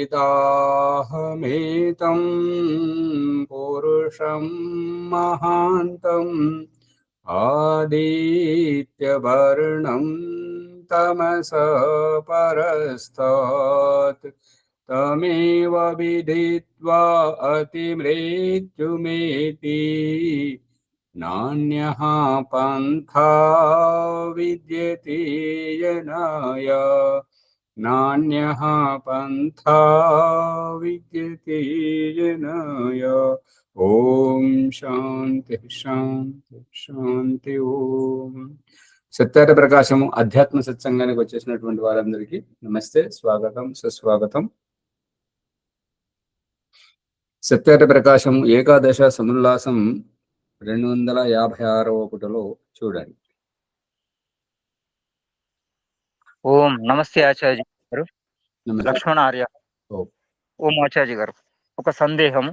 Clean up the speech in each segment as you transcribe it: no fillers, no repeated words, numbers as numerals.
वेदाहमेतं पुरुषं महान्तम् आदित्यवर्णं तमसः परस्तात् तमेव विदित्वा अतिमृत्युमेति नान्यः पन्था विद्यते यनाय नान्यः पन्था विद्यते यनाय। ఓం శాంతి శాంతి శాంతి. ఓం సత్యార ప్రకాశము అధ్యాత్మ సత్సంగానికి వచ్చేసినటువంటి వారందరికీ నమస్తే, స్వాగతం, సుస్వాగతం. సత్యార ప్రకాశం ఏకాదశ సముల్లాసం 256వ పుటలో చూడండి. ఓం నమస్తే ఆచార్య గారు. లక్ష్మణ ఆర్య. ఓం ఆచార్య గారు, ఒక సందేహం.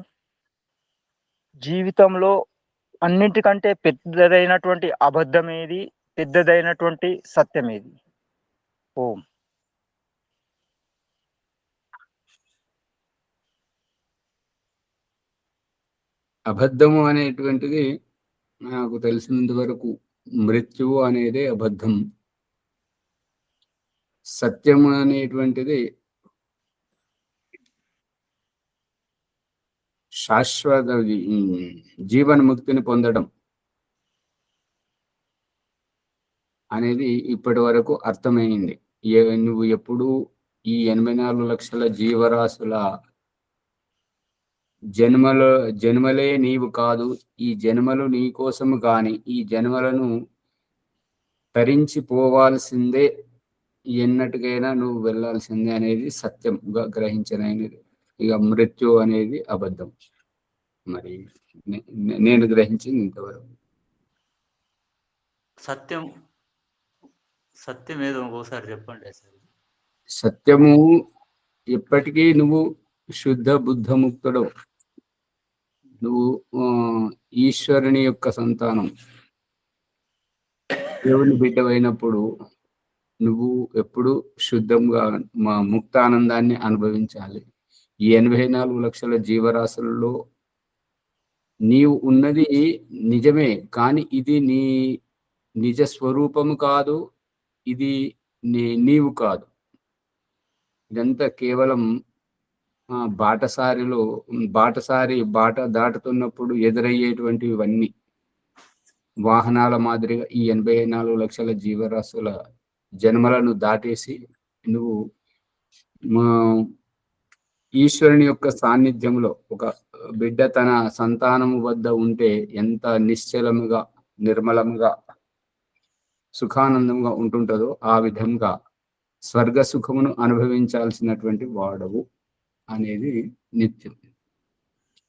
జీవితంలో అన్నింటికంటే పెద్దదైనటువంటి అబద్ధం ఏది, పెద్దదైనటువంటి సత్యం ఏది? ఓం. అబద్ధము అనేటువంటిది నాకు తెలిసినంత వరకు మృత్యువు అనేది అబద్ధం. సత్యము అనేటువంటిది శాశ్వత జీవన్ముక్తిని పొందడం అనేది ఇప్పటి వరకు అర్థమైంది. నువ్వు ఎప్పుడు ఈ 84 లక్షల జీవరాశుల జన్మలే నీవు కాదు, ఈ జన్మలు నీ కోసము కాని ఈ జన్మలను తరించిపోవాల్సిందే, ఎన్నటికైనా నువ్వు వెళ్ళాల్సిందే అనేది సత్యంగా గ్రహించనైనది. ఇక మృత్యు అనేది అబద్ధం. మరి నేను గ్రహించింది ఇంతవరకు. సత్యం ఏదో ఒకసారి చెప్పండి. సత్యము ఎప్పటికీ నువ్వు శుద్ధ బుద్ధముక్తుడు, నువ్వు ఈశ్వరుని యొక్క సంతానం, దేవుని బిడ్డవైనప్పుడు నువ్వు ఎప్పుడు శుద్ధంగా మా ముక్తానందాన్ని అనుభవించాలి. ఈ 84 లక్షల జీవరాశులలో నీవు ఉన్నది నిజమే, కానీ ఇది నీ నిజ స్వరూపము కాదు, ఇది నీవు కాదు. ఇదంతా కేవలం బాట దాటుతున్నప్పుడు ఎదురయ్యేటువంటివి ఇవన్నీ వాహనాల మాదిరిగా ఈ 84 లక్షల జీవరాశుల జన్మలను దాటేసి నువ్వు ఈశ్వరుని యొక్క సాన్నిధ్యంలో ఒక బిడ్డ తన సంతానము వద్ద ఉంటే ఎంత నిశ్చలముగా, నిర్మలముగా, సుఖానందంగా ఉంటుంటుందో ఆ విధంగా స్వర్గ సుఖమును అనుభవించాల్సినటువంటి వాడవు అనేది నిత్యం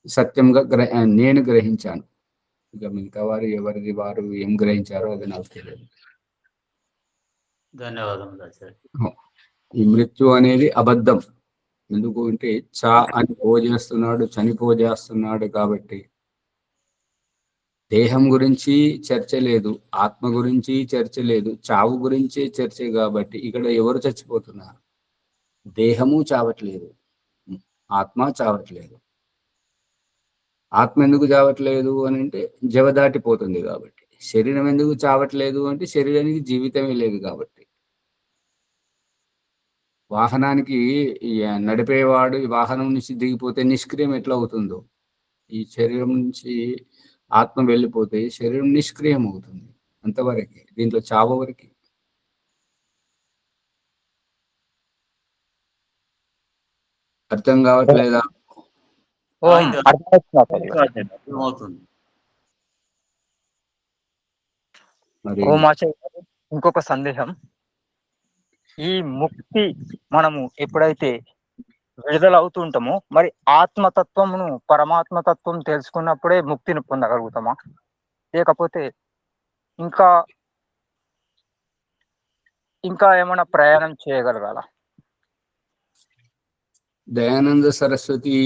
సత్యంగా నేను గ్రహించాను. ఇక మిగతా వారు ఎవరిది వారు ఏం గ్రహించారో అది నాకు తెలియదు. ధన్యవాదములు. ఈ మృత్యు అనేది అబద్ధం. ఎందుకు అంటే అని పోజేస్తున్నాడు, చనిపోజేస్తున్నాడు కాబట్టి. దేహం గురించి చర్చ లేదు, ఆత్మ గురించి చర్చ లేదు, చావు గురించి చర్చ. కాబట్టి ఇక్కడ ఎవరు చచ్చిపోతున్నారు? దేహము చావట్లేదు, ఆత్మ చావట్లేదు. ఆత్మ ఎందుకు చావట్లేదు అని అంటే జవదాటిపోతుంది కాబట్టి. శరీరం ఎందుకు చావట్లేదు అంటే శరీరానికి జీవితమే లేదు కాబట్టి. వాహనానికి నడిపేవాడు ఈ వాహనం నుంచి దిగిపోతే నిష్క్రియం ఎట్లా అవుతుందో, ఈ శరీరం నుంచి ఆత్మ వెళ్ళిపోతే శరీరం నిష్క్రియం అవుతుంది. అంతవరకే, దీంట్లో చావు వరకు. అర్థం కావట్లేదా? మరి ఇంకొక సందేహం. ఈ ముక్తి మనము ఎప్పుడైతే విడుదల అవుతుంటామో, మరి ఆత్మతత్వమును, పరమాత్మతత్వం తెలుసుకున్నప్పుడే ముక్తిని పొందగలుగుతామా, లేకపోతే ఇంకా ఏమైనా ప్రయాణం చేయగలగాల? దయానంద సరస్వతి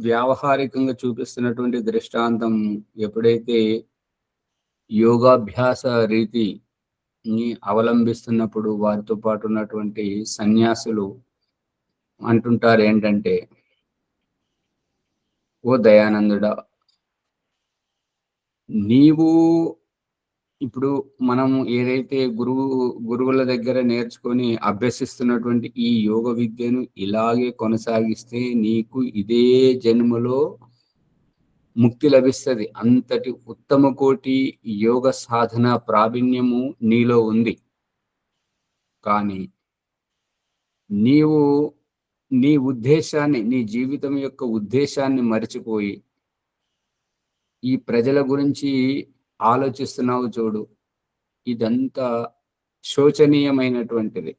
వ్యావహారికంగా చూపిస్తున్నటువంటి దృష్టాంతం, ఎప్పుడైతే యోగాభ్యాస రీతిని అవలంబిస్తున్నప్పుడు వారితో పాటు ఉన్నటువంటి సన్యాసులు అంటుంటారు ఏంటంటే, ఓ దయానందుడా, నీవు ఇప్పుడు మనం ఏదైతే గురువుల దగ్గర నేర్చుకొని అభ్యసిస్తున్నటువంటి ఈ యోగ విద్యను ఇలాగే కొనసాగిస్తే నీకు ఇదే జన్మలో ముక్తి లభిస్తది. అంతటి ఉత్తమ కోటి యోగ సాధన ప్రావీణ్యము నీలో ఉంది. కానీ నీవు నీ ఉద్దేశాన్ని, నీ జీవితం యొక్క ఉద్దేశాన్ని మరిచిపోయి ఈ ప్రజల గురించి ఆలోచిస్తున్నావు చూడు. ఇదంతా శోచనీయమైనటువంటిది,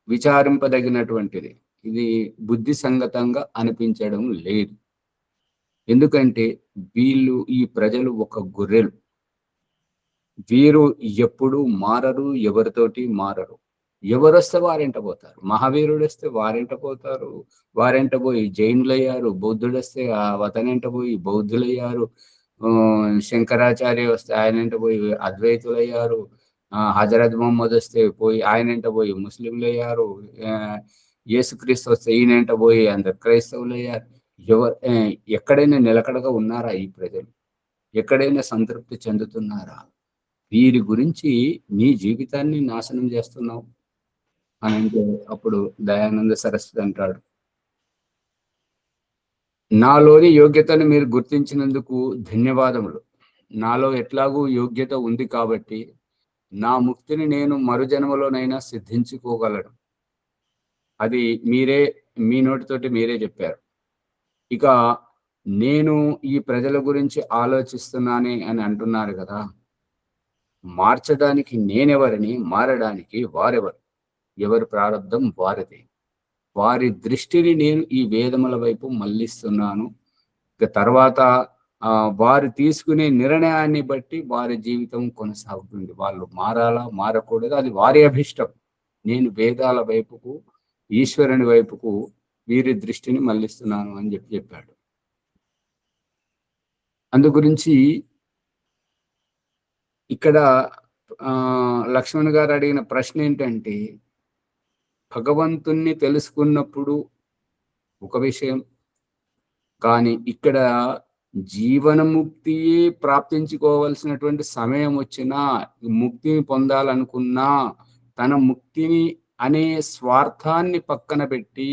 విచారింపదగినటువంటిది. ఇది బుద్ధి సంగతంగా అనిపించడం లేదు. ఎందుకంటే ఈ ప్రజలు ఒక గొర్రెలు. వీరు ఎప్పుడూ మారరు, ఎవరితోటి మారరు. ఎవరొస్తే వారెంట పోతారు. మహావీరుడు వస్తే వారెంట పోతారు. వారెంట పోయి జైనులయ్యారు. బౌద్ధుడు వస్తే అతనెంట పోయి బౌద్ధులయ్యారు. శంకరాచార్య వస్తే ఆయనంట పోయి అద్వైతులయ్యారు. హజరత్ మొహమ్మద్ వస్తే పోయి ఆయనంట పోయి ముస్లింలయ్యారు. యేసుక్రీస్తు వస్తే ఈయనంట పోయి అందరు క్రైస్తవులయ్యారు. ఎక్కడైనా నిలకడగా ఉన్నారా ఈ ప్రజలు? ఎక్కడైనా సంతృప్తి చెందుతున్నారా? వీరి గురించి నీ జీవితాన్ని నాశనం చేస్తున్నావు అని అంటే అప్పుడు దయానంద సరస్వతి అంటాడు, నాలోని యోగ్యతను మీరు గుర్తించినందుకు ధన్యవాదములు. నాలో ఎట్లాగూ యోగ్యత ఉంది కాబట్టి నా ముక్తిని నేను మరుజన్మలోనైనా సిద్ధించుకోగలను. అది మీరే మీ నోటితోటి మీరే చెప్పారు. ఇక నేను ఈ ప్రజల గురించి ఆలోచిస్తున్నానే అని అంటున్నారు కదా, మార్చడానికి నేనెవరిని, మారడానికి వారెవరు? ఎవరి ప్రారంధం వారిది. వారి దృష్టిని నేను ఈ వేదముల వైపు మళ్ళిస్తున్నాను. ఇక తర్వాత వారు తీసుకునే నిర్ణయాన్ని బట్టి వారి జీవితం కొనసాగుతుంది. వాళ్ళు మారాలా మారకూడదు అది వారి అభిష్టం. నేను వేదాల వైపుకు, ఈశ్వరుని వైపుకు వీరి దృష్టిని మళ్ళిస్తున్నాను అని చెప్పాడు. అందు గురించి ఇక్కడ లక్ష్మణ్ గారు అడిగిన ప్రశ్న ఏంటంటే, భగవంతుణ్ణి తెలుసుకున్నప్పుడు ఒక విషయం, కానీ ఇక్కడ జీవనముక్తియే ప్రాప్తించుకోవాల్సినటువంటి సమయం వచ్చినా, ముక్తిని పొందాలనుకున్నా, తన ముక్తిని అనే స్వార్థాన్ని పక్కన పెట్టి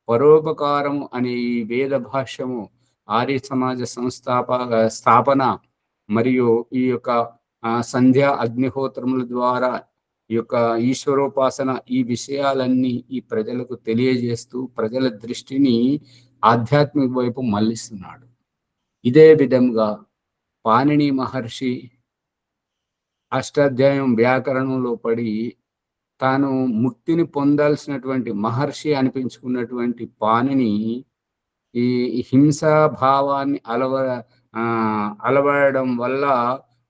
పరోపకారం అనే ఈ వేద భాష్యము, ఆర్య సమాజ స్థాపన మరియు ఈ యొక్క సంధ్యా అగ్నిహోత్రముల ద్వారా ఈ యొక్క ఈశ్వరోపాసన, ఈ విషయాలన్నీ ఈ ప్రజలకు తెలియజేస్తూ ప్రజల దృష్టిని ఆధ్యాత్మిక వైపు మళ్ళిస్తున్నాడు. ఇదే విధంగా పాణిని మహర్షి అష్టాధ్యాయం వ్యాకరణంలో పడి తాను ముక్తిని పొందాల్సినటువంటి మహర్షి అనిపించుకున్నటువంటి పాణిని ఈ హింసా భావాన్ని అలవడడం వల్ల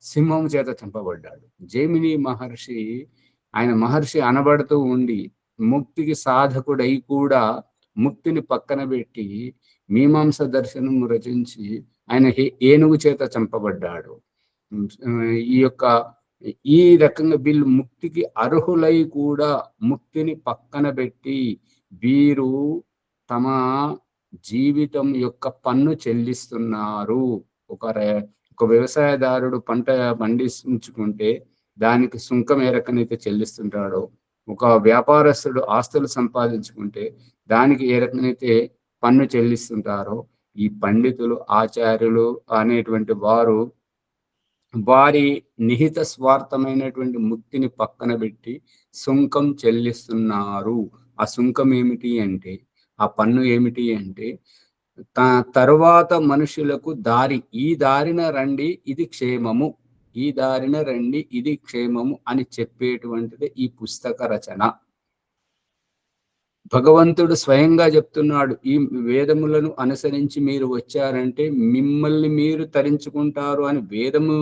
సింహం చేత చంపబడ్డాడు. జైమిని మహర్షి ఆయన మహర్షి అనబడుతూ ఉండి ముక్తికి సాధకుడై కూడా ముక్తిని పక్కన పెట్టి మీమాంస దర్శనం రచించి ఆయన ఏనుగు చేత చంపబడ్డాడు. ఈ రకంగా వీళ్ళు ముక్తికి అర్హులై కూడా ముక్తిని పక్కన పెట్టి వీరు తమ జీవితం యొక్క పన్ను చెల్లిస్తున్నారు. ఒక వ్యవసాయదారుడు పంట పండించుకుంటే దానికి సుంకం ఏ రకమైతే చెల్లిస్తుంటాడో, ఒక వ్యాపారస్తుడు ఆస్తులు సంపాదించుకుంటే దానికి ఏ రకమైతే పన్ను చెల్లిస్తుంటారో, ఈ పండితులు, ఆచార్యులు అనేటువంటి వారు వారి నిహిత స్వార్థమైనటువంటి ముక్తిని పక్కన పెట్టి సుంకం చెల్లిస్తున్నారు. ఆ సుంకం ఏమిటి అంటే, ఆ పన్ను ఏమిటి అంటే, తరువాత మనుషులకు ఈ దారిన రండి ఇది క్షేమము, ఈ దారిన రండి ఇది క్షేమము అని చెప్పేటువంటిది ఈ పుస్తక రచన. భగవంతుడు స్వయంగా చెప్తున్నాడు, ఈ వేదములను అనుసరించి మీరు వచ్చారంటే మిమ్మల్ని మీరు తరించుకుంటారు అని వేదము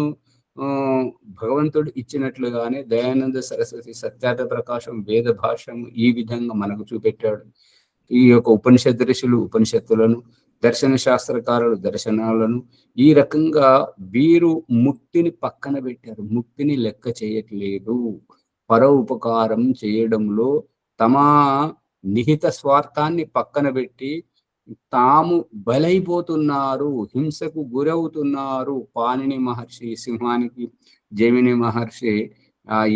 భగవంతుడు ఇచ్చినట్లుగానే దయానంద సరస్వతి సత్యార్థ ప్రకాశం వేద భాష్యము ఈ విధంగా మనకు చూపెట్టాడు. ఈ యొక్క ఉపనిషత్ ఋషులు ఉపనిషత్తులను, దర్శన శాస్త్రకారులు దర్శనాలను, ఈ రకంగా వీరు ముక్తిని పక్కన పెట్టారు. ముక్తిని లెక్క చేయట్లేదు. పర ఉపకారం చేయడంలో తమ నిహిత స్వార్థాన్ని పక్కన పెట్టి తాము బలైపోతున్నారు, హింసకు గురవుతున్నారు. పాణిని మహర్షి సింహానికి, జమిని మహర్షి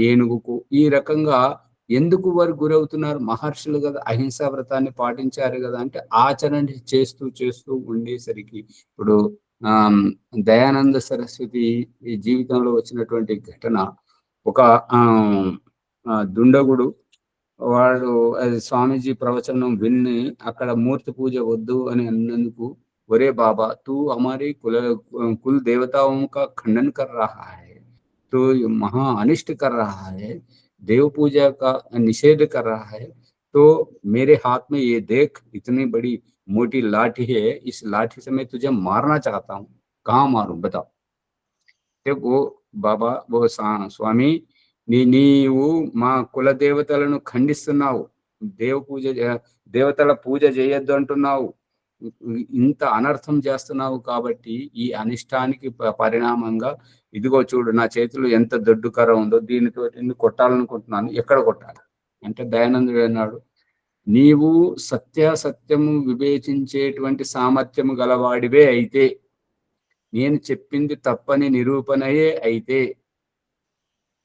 ఏనుగుకు, ఈ రకంగా ఎందుకు వారు గురవుతున్నారు? మహర్షులు కదా, అహింసా వ్రతాన్ని పాటించారు కదా, అంటే ఆచరణ చేస్తూ చేస్తూ ఉండేసరికి ఇప్పుడు దయానంద సరస్వతి ఈ జీవితంలో వచ్చినటువంటి ఘటన, ఒక దుండగుడు వాడు అది స్వామీజీ ప్రవచనం విన్ని అక్కడ మూర్తి పూజ వద్దు అని అన్నందుకు, ఒరే బాబా तू हमारी कुल देवताओं का खंडन कर रहा है, तो महा अनिष्ट कर रहा है, देव पूजा का निषेध कर रहा है, तो मेरे हाथ में ये देख इतनी बड़ी मोटी लाठी है, इस लाठी से मैं तुझे मारना चाहता हूँ, कहाँ मारूं बताओ. वो బాబా ఓ స్వామి, నీవు మా కుల దేవతలను ఖండిస్తున్నావు, దేవతల పూజ చేయొద్దు అంటున్నావు, ఇంత అనర్థం చేస్తున్నావు, కాబట్టి ఈ అనిష్టానికి పరిణామంగా ఇదిగో చూడు నా చేతిలో ఎంత దొడ్డు కర్ర ఉందో, దీనితో కొట్టాలనుకుంటున్నాను, ఎక్కడ కొట్టాలి అంటే దయానందుడు అన్నాడు, నీవు సత్యాసత్యము వివేచించేటువంటి సామర్థ్యము గలవాడివే అయితే, నేను చెప్పింది తప్పని నిరూపణయే అయితే,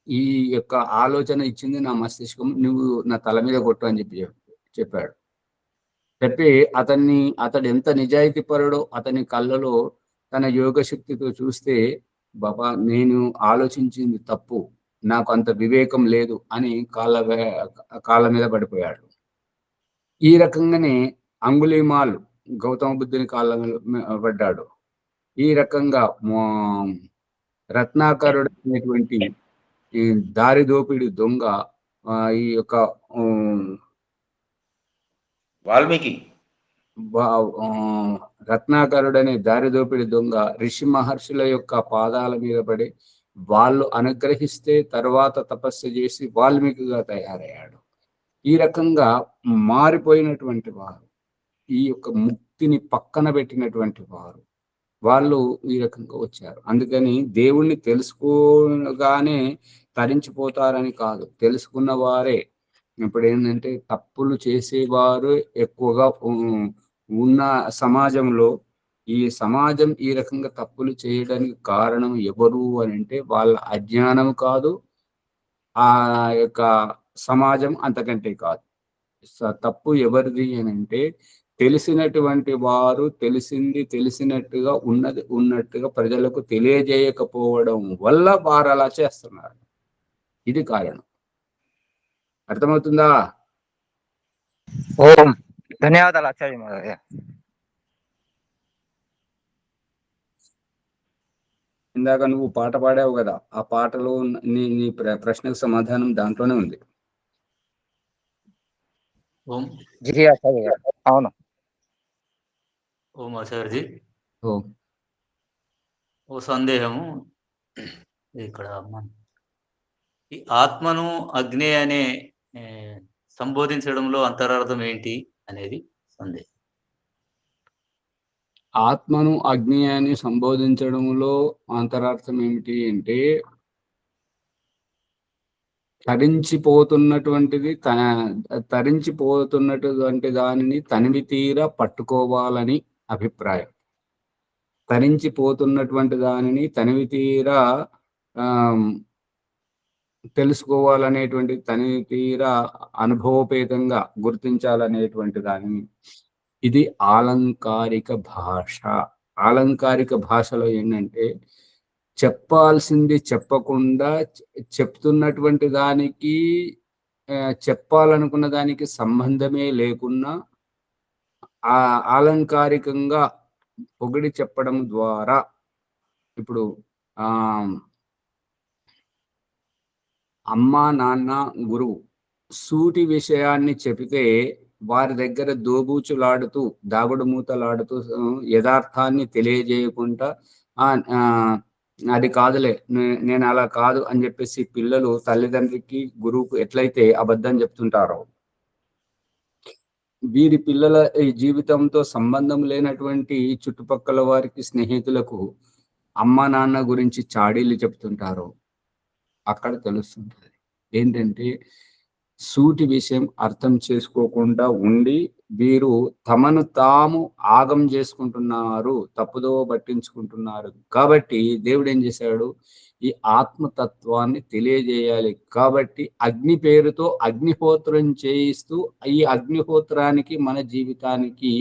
ఈ యొక్క ఆలోచన ఇచ్చింది నా మస్తిష్కం, నువ్వు నా తల మీద కొట్టు అని చెప్పాడు. చెప్పి అతడు ఎంత నిజాయితీ పరుడో అతని కళ్ళలో తన యోగ శక్తితో చూస్తే, బాబా నేను ఆలోచించింది తప్పు, నాకు అంత వివేకం లేదు అని కాళ్ళ మీద పడిపోయాడు. ఈ రకంగానే అంగుళీమాల్ గౌతమ బుద్ధుని కాళ్ళ పడ్డాడు. ఈ రకంగా రత్నాకరుడు అనేటువంటి ఈ దారి దోపిడి దొంగ, ఈ యొక్క వాల్మీకి రత్నాకరుడు అనే దారి దోపిడి దొంగ ఋషి మహర్షుల యొక్క పాదాల మీద పడి వాళ్ళు అనుగ్రహిస్తే తర్వాత తపస్సు చేసి వాల్మీకిగా తయారయ్యాడు. ఈ రకంగా మారిపోయినటువంటి వారు, ఈ యొక్క ముక్తిని పక్కన పెట్టినటువంటి వారు, వాళ్ళు ఈ రకంగా వచ్చారు. అందుకని దేవుణ్ణి తెలుసుకోగానే తరించిపోతారని కాదు, తెలుసుకున్న వారే. ఇప్పుడు ఏంటంటే తప్పులు చేసేవారు ఎక్కువగా ఉన్న సమాజంలో, ఈ సమాజం ఈ రకంగా తప్పులు చేయడానికి కారణం ఎవరు అని అంటే వాళ్ళ అజ్ఞానం కాదు, ఆ యొక్క సమాజం అంతకంటే కాదు. తప్పు ఎవరిది అని అంటే తెలిసినటువంటి వారు తెలిసినట్టుగా ఉన్నట్టుగా ప్రజలకు తెలియజేయకపోవడం వల్ల వారు అలా చేస్తున్నారు. ఇది కారణం. అర్థమవుతుందా? ఓం ధన్యవాదాలు ఆచార్య మహోదయ. ఇందాక నువ్వు పాట పాడావు కదా, ఆ పాటలో నీ ప్రశ్నకు సమాధానం దాంట్లోనే ఉంది. ఓం జీ ఆచార్య గారు. అవును. ఓం ఆచార్యజీ, ఓం. ఓ సందేహము ఇక్కడ, ఈ ఆత్మను అగ్ని అనే సంబోధించడంలో అంతరార్థం ఏంటి అనేది సందేహం. ఆత్మను అగ్ని అని సంబోధించడంలో అంతరార్థం ఏమిటి అంటే, తరించిపోతున్నటువంటి దానిని తనివి తీరా పట్టుకోవాలని అభిప్రాయం. తరించిపోతున్నటువంటి దానిని తనివి తీరా తెలుసుకోవాలనేటువంటి, తనివి తీరా అనుభవపేతంగా గుర్తించాలనేటువంటి దానిని, ఇది ఆలంకారిక భాష. ఆలంకారిక భాషలో ఏంటంటే చెప్పాల్సింది చెప్పకుండా చెప్తున్నటువంటి దానికి, చెప్పాలనుకున్న దానికి సంబంధమే లేకున్నా ఆలంకారికంగా పొగిడి చెప్పడం ద్వారా, ఇప్పుడు అమ్మ నాన్న గురువు సూటి విషయాన్ని చెబితే వారి దగ్గర దోబూచులాడుతూ దాగుడు మూతలాడుతూ యథార్థాన్ని తెలియజేయకుండా అది కాదులే, నేను అలా కాదు అని చెప్పేసి పిల్లలు తల్లిదండ్రికి గురువుకు ఎట్లయితే అబద్ధం చెప్తుంటారో, వీరి పిల్లల జీవితంతో సంబంధం లేనటువంటి చుట్టుపక్కల వారికి, స్నేహితులకు అమ్మ నాన్న గురించి చాడీలు చెప్తుంటారో, అక్కడ తెలుస్తుంటుంది ఏంటంటే సూటి విషయం అర్థం చేసుకోకుండా ఉండి వీరు తమను తాము ఆగం చేసుకుంటున్నారు, తప్పుదో పట్టించుకుంటున్నారు. కాబట్టి దేవుడు ఏం చేశాడు, ఈ ఆత్మతత్వాన్ని తెలియజేయాలి. కాబట్టి అగ్ని పేరుతో అగ్నిహోత్రం చేయిస్తూ ఈ అగ్నిహోత్రానికి మన జీవితానికి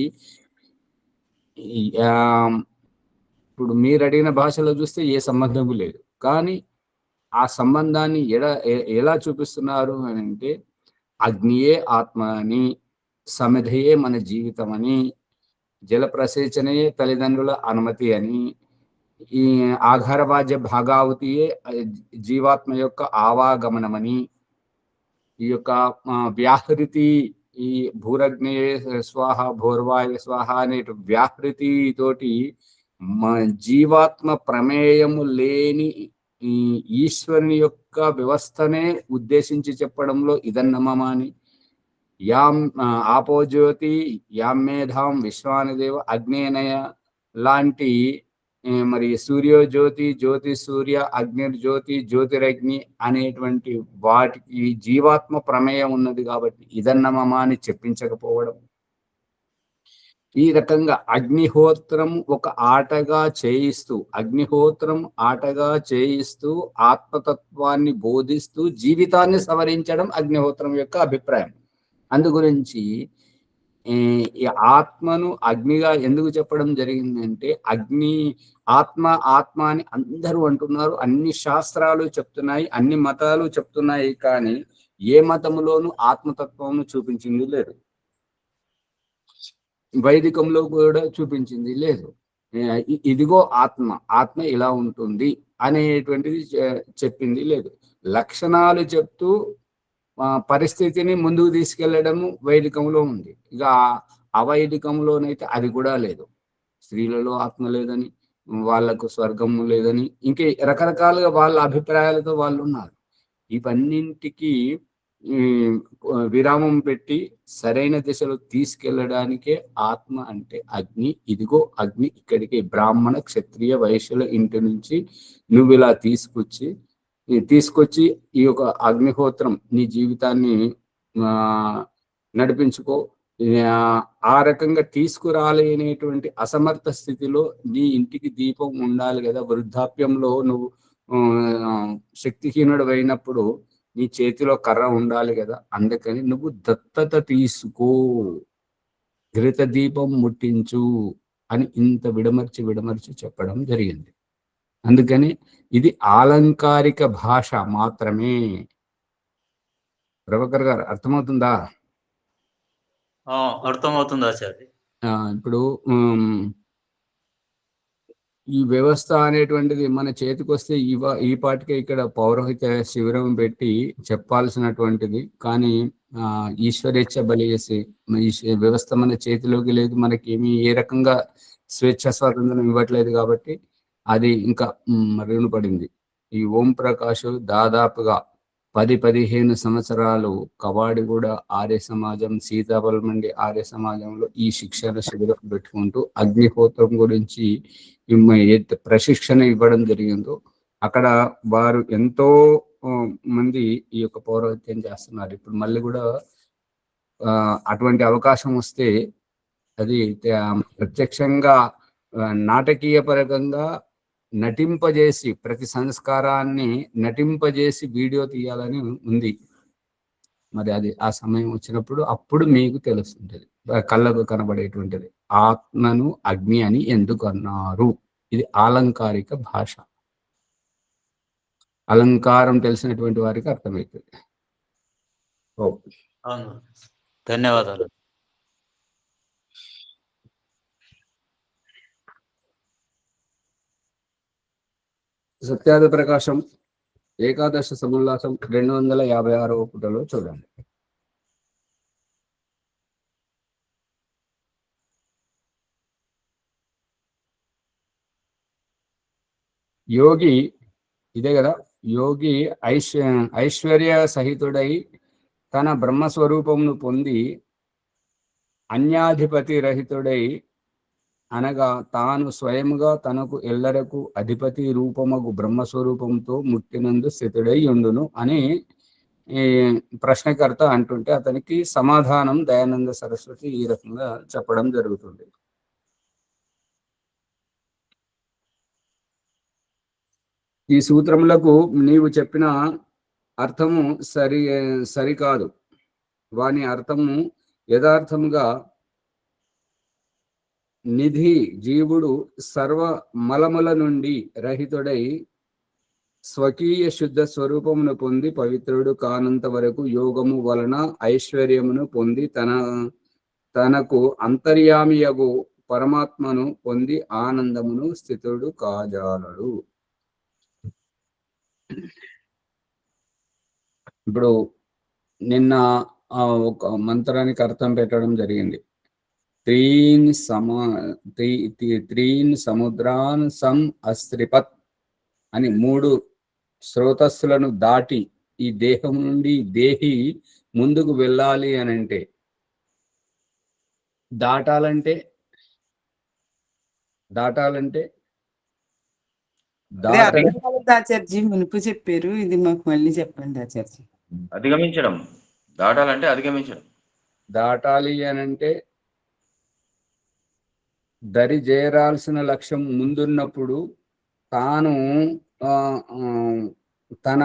ఇప్పుడు మీరు అడిగిన భాషలో చూస్తే ఏ సంబంధము లేదు. కానీ ఆ సంబంధాన్ని ఎలా చూపిస్తున్నారు అని అంటే, అగ్నియే ఆత్మ అని, సమిధయే మన జీవితం అని, జల ప్రసేచనయే తల్లిదండ్రుల అనుమతి అని, ఈ ఆఘారవాజ్య భాగావతియే జీవాత్మ యొక్క ఆవాగమనమని, ఈ యొక్క వ్యాహృతి, ఈ భూరగ్నేయ స్వాహ భూర్వాయ స్వాహ అనే వ్యాహృతి తోటి జీవాత్మ ప్రమేయము లేని ఈ ఈశ్వరుని యొక్క వ్యవస్థనే ఉద్దేశించి చెప్పడంలో ఇదన్నమని, యాం ఆపోజ్యోతి యాం మేధాం విశ్వానిదేవ అగ్నేనయ లాంటి మరి సూర్యోజ్యోతి, జ్యోతి సూర్య, అగ్నిర్జ్యోతి, జ్యోతిరగ్ని అనేటువంటి వాటికి జీవాత్మ ప్రమేయం ఉన్నది కాబట్టి ఇదన్నమా అని చెప్పించకపోవడం. ఈ రకంగా అగ్నిహోత్రం ఒక ఆటగా చేయిస్తూ ఆత్మతత్వాన్ని బోధిస్తూ జీవితాన్ని సవరించడం అగ్నిహోత్రం యొక్క అభిప్రాయం. అందు గురించి ఈ ఆత్మను అగ్నిగా ఎందుకు చెప్పడం జరిగిందంటే, ఆత్మ అని అందరూ అంటున్నారు, అన్ని శాస్త్రాలు చెప్తున్నాయి, అన్ని మతాలు చెప్తున్నాయి. కానీ ఏ మతములోనూ ఆత్మతత్వం చూపించింది లేదు, వైదికంలో కూడా చూపించింది లేదు. ఇదిగో ఆత్మ ఇలా ఉంటుంది అనేటువంటిది చెప్పింది లేదు. లక్షణాలు చెప్తూ పరిస్థితిని ముందుకు తీసుకెళ్లడము వైదికంలో ఉంది. ఇక అవైదికంలోనైతే అది కూడా లేదు. స్త్రీలలో ఆత్మ లేదని, వాళ్లకు స్వర్గము లేదని, ఇంకే రకరకాలుగా వాళ్ళ అభిప్రాయాలతో వాళ్ళు ఉన్నారు. ఇవన్నింటికి విరామం పెట్టి సరైన దిశలో తీసుకెళ్లడానికే ఆత్మ అంటే అగ్ని. ఇదిగో అగ్ని ఇక్కడికి బ్రాహ్మణ క్షత్రియ వైశ్యుల ఇంటి నుంచి నువ్వు ఇలా తీసుకొచ్చి ఈ యొక్క అగ్నిహోత్రం నీ జీవితాన్ని నడిపించుకో. ఆ రకంగా తీసుకురాలేనేటువంటి అసమర్థ స్థితిలో నీ ఇంటికి దీపం ఉండాలి కదా. వృద్ధాప్యంలో నువ్వు శక్తిహీనుడు అయినప్పుడు నీ చేతిలో కర్ర ఉండాలి కదా. అందుకని నువ్వు దత్తత తీసుకో, ఘృత దీపం ముట్టించు అని ఇంత విడమర్చి చెప్పడం జరిగింది. అందుకని ఇది ఆలంకారిక భాష మాత్రమే. ప్రభాకర్ గారు అర్థమవుతుందా? అర్థమవుతుంది ఆచార్య. ఇప్పుడు ఈ వ్యవస్థ అనేటువంటిది మన చేతికి వస్తే ఈ పాటికే ఇక్కడ పౌరోహిత శిబిరం పెట్టి చెప్పాల్సినటువంటిది. కానీ ఈశ్వరేచ్ఛ బలి చేసి వ్యవస్థ మన చేతిలోకి లేదు, మనకి ఏ రకంగా స్వేచ్ఛ స్వాతంత్రం ఇవ్వట్లేదు. కాబట్టి అది ఇంకా మరుగున పడింది. ఈ ఓం ప్రకాష్ దాదాపుగా 10-15 సంవత్సరాలు కవాడిగూడ ఆర్య సమాజం, సీతాఫలమండి ఆర్య సమాజంలో ఈ శిక్షణ శిబిరం పెట్టుకుంటూ అగ్నిహోత్రం గురించి ప్రశిక్షణ ఇవ్వడం జరిగిందో అక్కడ వారు ఎంతో మంది ఈ యొక్క పౌరోహిత్యం చేస్తున్నారు. ఇప్పుడు మళ్ళీ కూడా అటువంటి అవకాశం వస్తే అది ప్రత్యక్షంగా నాటకీయ పరంగా నటింపజేసి, ప్రతి సంస్కారాన్ని నటింపజేసి వీడియో తీయాలని ఉంది. మరి అది ఆ సమయం వచ్చినప్పుడు అప్పుడు మీకు తెలుస్తుంటది, కళ్ళకు కనబడేటువంటిది. ఆత్మను అగ్ని అని ఎందుకు అన్నారు? ఇది ఆలంకారిక భాష. అలంకారం తెలిసినటువంటి వారికి అర్థమవుతుంది. ధన్యవాదాలు. సత్యాద ప్రకాశం ఏకాదశ సముల్లాసం 256వ పుటలో చూడండి. యోగి ఇదే కదా, యోగి ఐశ్వర్య సహితుడై తన బ్రహ్మస్వరూపమును పొంది అన్యాధిపతి రహితుడై, అనగా తాను స్వయముగా తనకు ఎల్లరకు అధిపతి రూపమగు బ్రహ్మస్వరూపంతో ముట్టినందు స్థితుడై ఉండును అని ఈ ప్రశ్నకర్త అంటుంటే అతనికి సమాధానం దయానంద సరస్వతి ఈ రకంగా చెప్పడం జరుగుతుంది. ఈ సూత్రములకు నీవు చెప్పిన అర్థము సరికాదు. వాని అర్థము యథార్థముగా నిధి జీవుడు సర్వ మలముల నుండి రహితుడై స్వకీయ శుద్ధ స్వరూపమును పొంది పవిత్రుడు కానంత వరకు యోగము వలన ఐశ్వర్యమును పొంది తనకు అంతర్యామియగు పరమాత్మను పొంది ఆనందమును స్థితుడు కాజాలడు. ఇప్పుడు నిన్న ఒక మంత్రానికి అర్థం పెట్టడం జరిగింది. త్రీన్ సముద్రాన్ సం అస్త్రిపత్ అని 3 స్రోతస్సులను దాటి ఈ దేహం నుండి దేహి ముందుకు వెళ్ళాలి అని అంటే, దాటాలంటే ఆచార్జీ మునుపు చెప్పారు, ఇది మాకు మళ్ళీ చెప్పండి ఆచార్జీ. అధిగమించడం, దాటాలంటే అధిగమించడం. దాటాలి అని అంటే దరి చేరాల్సిన లక్ష్యం ముందున్నప్పుడు తాను తన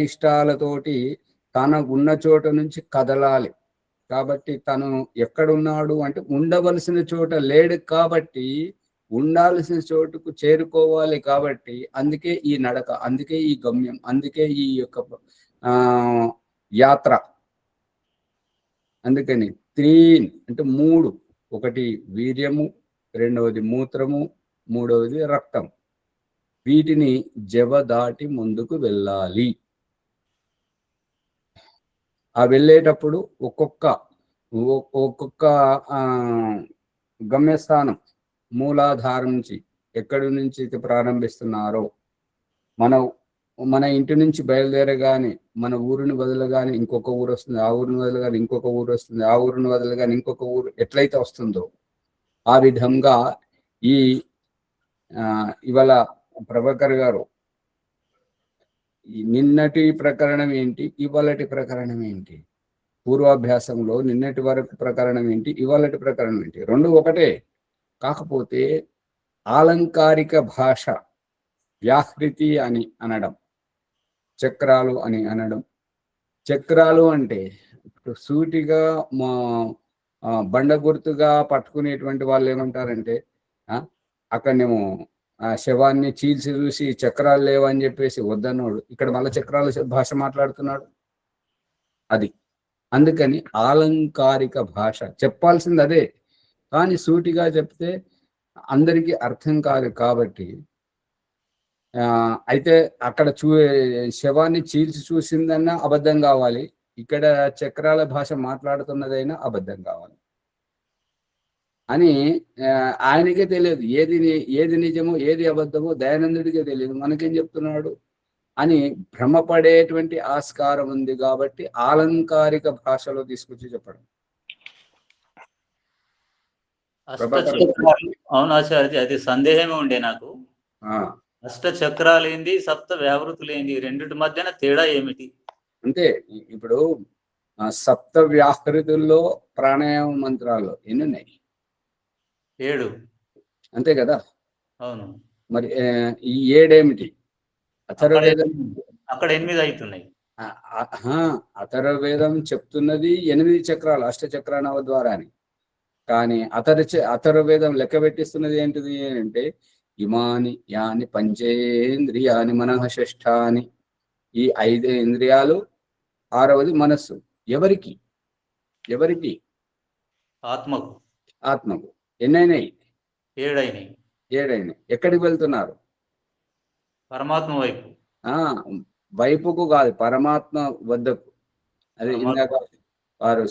ఇష్టాలతోటి తన ఉన్న చోట నుంచి కదలాలి. కాబట్టి తను ఎక్కడున్నాడు అంటే ఉండవలసిన చోట లేడు, కాబట్టి ఉండాల్సిన చోటుకు చేరుకోవాలి. కాబట్టి అందుకే ఈ నడక, అందుకే ఈ గమ్యం, అందుకే ఈ యొక్క యాత్ర. అందుకని 3 అంటే 3, ఒకటి వీర్యము, రెండవది మూత్రము, మూడవది రక్తం. వీటిని జవ దాటి ముందుకు వెళ్ళాలి. ఆ వెళ్ళేటప్పుడు ఒక్కొక్క గమ్యస్థానం మూలాధారం నుంచి ఎక్కడి నుంచి అయితే ప్రారంభిస్తున్నారో, మన ఇంటి నుంచి బయలుదేరగానే మన ఊరిని వదలగానే ఇంకొక ఊరు వస్తుంది, ఆ ఊరిని వదలగానే ఇంకొక ఊరు వస్తుంది, ఆ ఊరిని వదలగానే ఇంకొక ఊరు ఎట్లయితే వస్తుందో ఆ విధంగా ఇవాళ ప్రభాకర్ గారు నిన్నటి ప్రకరణం ఏంటి, ఇవాళటి ప్రకరణం ఏంటి, పూర్వాభ్యాసంలో నిన్నటి వరకు ప్రకరణం ఏంటి, ఇవాళటి ప్రకరణం ఏంటి, రెండు ఒకటే. కాకపోతే ఆలంకారిక భాష, వ్యాహృతి అని అనడం, చక్రాలు అని అనడం. చక్రాలు అంటే సూటిగా బండ గుర్తుగా పట్టుకునేటువంటి వాళ్ళు ఏమంటారంటే, అక్కడనేమో ఆ శవాన్ని చీల్చి చూసి చక్రాలు లేవని చెప్పేసి వద్దన్నాడు, ఇక్కడ మళ్ళీ చక్రాల భాష మాట్లాడుతున్నాడు. అది అందుకని ఆలంకారిక భాష చెప్పాల్సింది అదే, కానీ సూటిగా చెప్తే అందరికీ అర్థం కాదు. కాబట్టి అయితే అక్కడ శవాన్ని చీల్చి చూసిందన్నా అబద్ధం కావాలి, ఇక్కడ చక్రాల భాష మాట్లాడుతున్నదైనా అబద్ధం కావాలి అని ఆయనకే తెలియదు. ఏది నిజమో ఏది అబద్ధమో దయానందుడికే తెలియదు, మనకేం చెప్తున్నాడు అని భ్రమపడేటువంటి ఆస్కారం ఉంది. కాబట్టి ఆలంకారిక భాషలో తీసుకొచ్చి చెప్పడం. అవును ఆచార్య, అది సందేహమే ఉండే నాకు. అష్ట చక్రాలు ఏంది, సప్త వ్యావృతులు ఏంది, రెండిటి మధ్యన తేడా ఏమిటి? అంటే ఇప్పుడు సప్త వ్యాహృతుల్లో ప్రాణాయామ మంత్రాల్లో ఎన్ని ఉన్నాయి? 7. అంతే కదా. అవును. మరి ఈ 7 ఏమిటి? అథర్వవేదం అక్కడ 8 అవుతున్నాయి. అథర్వవేదం చెప్తున్నది 8 చక్రాలు, అష్ట చక్రానవ ద్వారా అని. కానీ అథర్వవేదం లెక్క పెట్టిస్తున్నది ఏంటిది అంటే ఇమాని యాని పంచేంద్రియాని మనః షష్ఠాని. ఈ 5 ఇంద్రియాలు, 6వది మనస్సు. ఎవరికి? ఆత్మకు. ఎన్నైనాయి? 7 అయినాయి. ఎక్కడికి వెళ్తున్నారు? పరమాత్మ వైపు. వైపుకు కాదు, పరమాత్మ వద్దకు. అదే ఇందాక వారు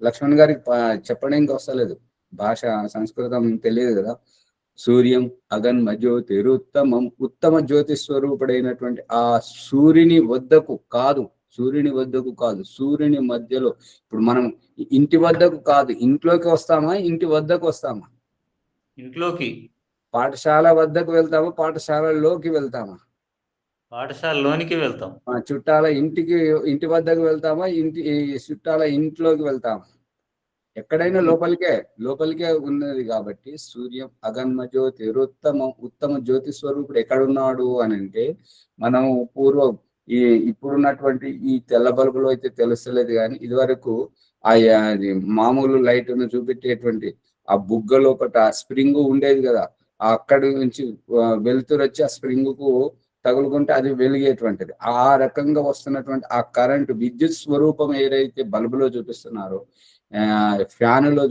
లక్ష్మణ్ గారికి చెప్పడానికి వస్తలేదు, భాష సంస్కృతం తెలియదు కదా. సూర్యం అగన్మ జ్యోతిరుత్తమం, ఉత్తమ జ్యోతి స్వరూపుడైనటువంటి ఆ సూర్యుని వద్దకు కాదు, సూర్యుని మధ్యలో. ఇప్పుడు మనం ఇంటి వద్దకు కాదు, ఇంట్లోకి వస్తామా, ఇంటి వద్దకు వస్తామా? ఇంట్లోకి. పాఠశాల వద్దకు వెళ్తామా, పాఠశాలలోకి వెళ్తామా? పాఠశాలలోనికి వెళ్తాం. చుట్టాల ఇంటి వద్దకు వెళ్తామా, చుట్టాల ఇంట్లోకి వెళ్తామా? ఎక్కడైనా లోపలికే ఉన్నది కాబట్టి సూర్యం అగన్మ జ్యోతి ఉత్తమ జ్యోతి స్వరూపుడు ఎక్కడున్నాడు అని అంటే, మనం ఇప్పుడున్నటువంటి ఈ తెల్ల బల్బులో అయితే తెలుస్తలేదు, కానీ ఇదివరకు అది మామూలు లైట్ చూపెట్టేటువంటి ఆ బుగ్గ లోపల స్ప్రింగ్ ఉండేది కదా, అక్కడి నుంచి వెలుతురు వచ్చి ఆ స్ప్రింగ్ కు తగులుకుంటే అది వెలిగేటువంటిది. ఆ రకంగా వస్తున్నటువంటి ఆ కరెంటు విద్యుత్ స్వరూపం ఏదైతే బల్బులో చూపిస్తున్నారో, ఫ్యానులో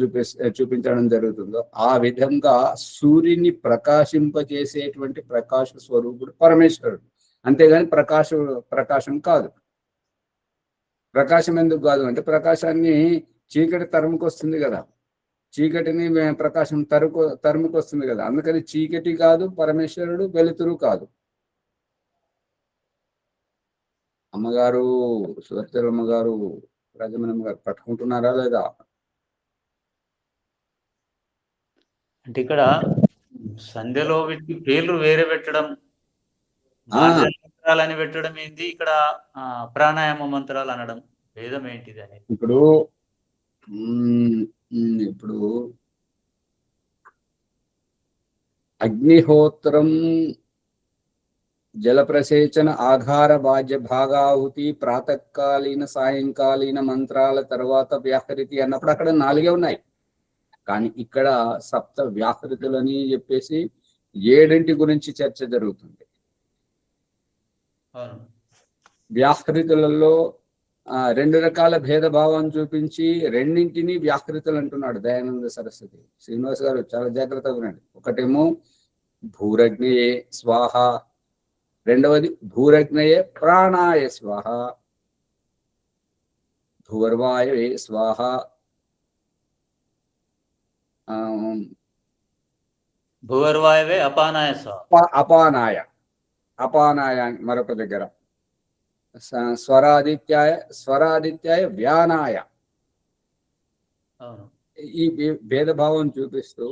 చూపించడం జరుగుతుందో, ఆ విధంగా సూర్యుని ప్రకాశింపజేసేటువంటి ప్రకాశ స్వరూపుడు పరమేశ్వరుడు. అంతేగాని ప్రకాశం కాదు. ప్రకాశం ఎందుకు కాదు అంటే, ప్రకాశాన్ని చీకటి తరుముకొస్తుంది కదా, చీకటిని ప్రకాశం తరుముకొస్తుంది కదా, అందుకని చీకటి కాదు పరమేశ్వరుడు, వెలుతురు కాదు. అమ్మగారు సువర్చలమ్మ గారు, రాజమణమ్మ గారు పట్టుకుంటున్నారా లేదా? అంటే ఇక్కడ సంధ్యలో వీటికి పేర్లు వేరే పెట్టడం, మంత్రాలని పెట్టడం ఏంటి, ఇక్కడ ప్రాణాయామ మంత్రాలు అనడం, భేదం ఏంటిది అనేది. ఇప్పుడు అగ్నిహోత్రం, జలప్రసేచన, ఆఘార, బాజ్య, భాగాహుతి, ప్రాతకాలీన, సాయంకాలీన మంత్రాల తర్వాత వ్యాహృతి అన్నప్పుడు అక్కడ 4 ఉన్నాయి. కానీ ఇక్కడ సప్త వ్యాహృతులని చెప్పేసి 7 గురించి చర్చ జరుగుతుంది. వ్యాహృతులలో 2 రకాల భేదభావం చూపించి రెండింటినీ వ్యాహృతులు అంటున్నాడు దయానంద సరస్వతి. శ్రీనివాస్ గారు చాలా జాగ్రత్తగా ఉండండి. ఒకటేమో భూరగ్నయే స్వాహ, రెండవది భూరగ్నయే ప్రాణాయ స్వాహ, భూర్వాయవే స్వాహ, భూర్వాయవే అపానాయ స్వాహ, అపానాయ మరొక దగ్గర స్వరాదిత్యాయ వ్యానాయ. ఈ భేదభావం చూపిస్తూ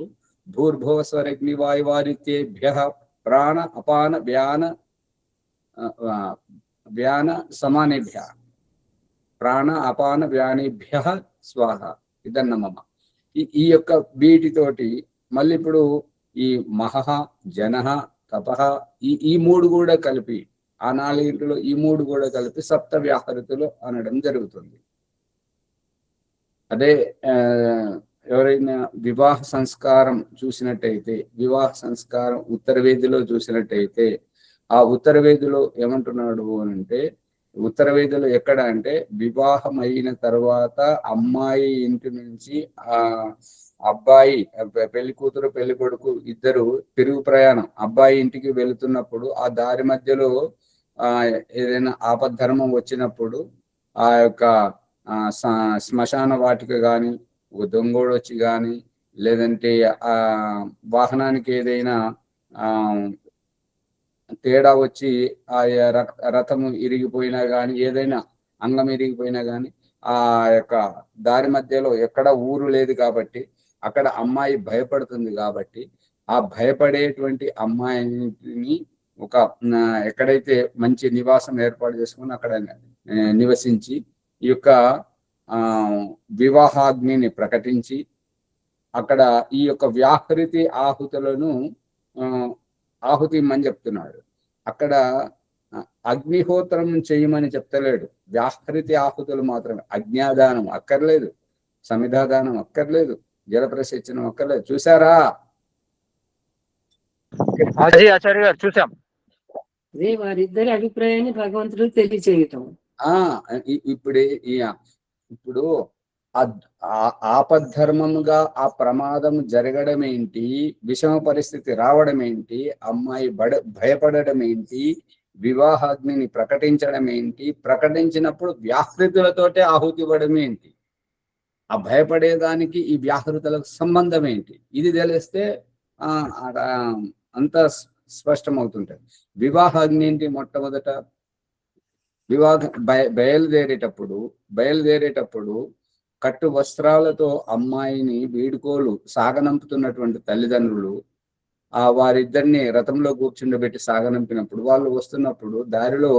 భూర్భువ స్వరగ్ని వాయువాదిత్యేభ్య ప్రాణ అపాన వ్యాన సమానేభ్య, ప్రాణ అపాన వ్యానేభ్య స్వాహ ఇదన్నమమ్మ. ఈ యొక్క వీటితోటి మళ్ళీ ఇప్పుడు ఈ మహః, జనః, తపః, ఈ 3 కూడా కలిపి, ఆ 4 ఈ 3 కూడా కలిపి సప్త వ్యాహృతులు అనడం జరుగుతుంది. అదే ఎవరైనా వివాహ సంస్కారం చూసినట్టయితే, వివాహ సంస్కారం ఉత్తరవేదిలో చూసినట్టయితే, ఆ ఉత్తరవేదిలో ఏమంటున్నాడు అని అంటే, ఉత్తరవేదిలో ఎక్కడ అంటే, వివాహం అయిన తర్వాత అమ్మాయి ఇంటి నుంచి ఆ అబ్బాయి, పెళ్లి కూతురు పెళ్లి కొడుకు ఇద్దరు తిరుగు ప్రయాణం అబ్బాయి ఇంటికి వెళుతున్నప్పుడు, ఆ దారి మధ్యలో ఏదైనా ఆపద్ధర్మం వచ్చినప్పుడు ఆ యొక్క శ్మశాన వాటిక కానీ, దొంగోడు వచ్చి కానీ, లేదంటే ఆ వాహనానికి ఏదైనా తేడా వచ్చి ఆ రథము ఇరిగిపోయినా కానీ, ఏదైనా అంగం ఇరిగిపోయినా కానీ, ఆ యొక్క దారి మధ్యలో ఎక్కడ ఊరు లేదు కాబట్టి అక్కడ అమ్మాయి భయపడుతుంది. కాబట్టి ఆ భయపడేటువంటి అమ్మాయిని ఒక ఎక్కడైతే మంచి నివాసం ఏర్పాటు చేసుకుని అక్కడ నివసించి ఈ యొక్క వివాహాగ్నిని ప్రకటించి అక్కడ ఈ యొక్క వ్యాహృతి ఆహుతులను ఆహుతి ఇమ్మని చెప్తున్నాడు. అక్కడ అగ్నిహోత్రం చేయమని చెప్తలేడు, వ్యాహృతి ఆహుతులు మాత్రమే. అజ్ఞాదానం అక్కర్లేదు, సమిధాదానం అక్కర్లేదు, జలప్రసేచనం అక్కర్లేదు. చూసారా? ఆచార్య గారు చూసాం. వారిద్దరి అభిప్రాయాన్ని భగవంతుడు తెలియచేయటం. ఇప్పుడు ఆపద్ధర్మముగా ఆ ప్రమాదం జరగడం ఏంటి, విషమ పరిస్థితి రావడం ఏంటి, అమ్మాయి భయపడడం ఏంటి, వివాహాగ్నిని ప్రకటించడం ఏంటి, ప్రకటించినప్పుడు వ్యాహృతులతోటే ఆహుతి ఇవ్వడం ఏంటి, ఆ భయపడేదానికి ఈ వ్యాహృతులకు సంబంధం ఏంటి, ఇది తెలిస్తే అంత స్పష్టమవుతుంటది. వివాహాగ్ని ఏంటి? మొట్టమొదట బయలుదేరేటప్పుడు కట్టు వస్త్రాలతో అమ్మాయిని వీడుకోలు సాగనంపుతున్నటువంటి తల్లిదండ్రులు వారిద్దరిని రథంలో కూర్చుండబెట్టి సాగనంపినప్పుడు వాళ్ళు వస్తున్నప్పుడు దారిలో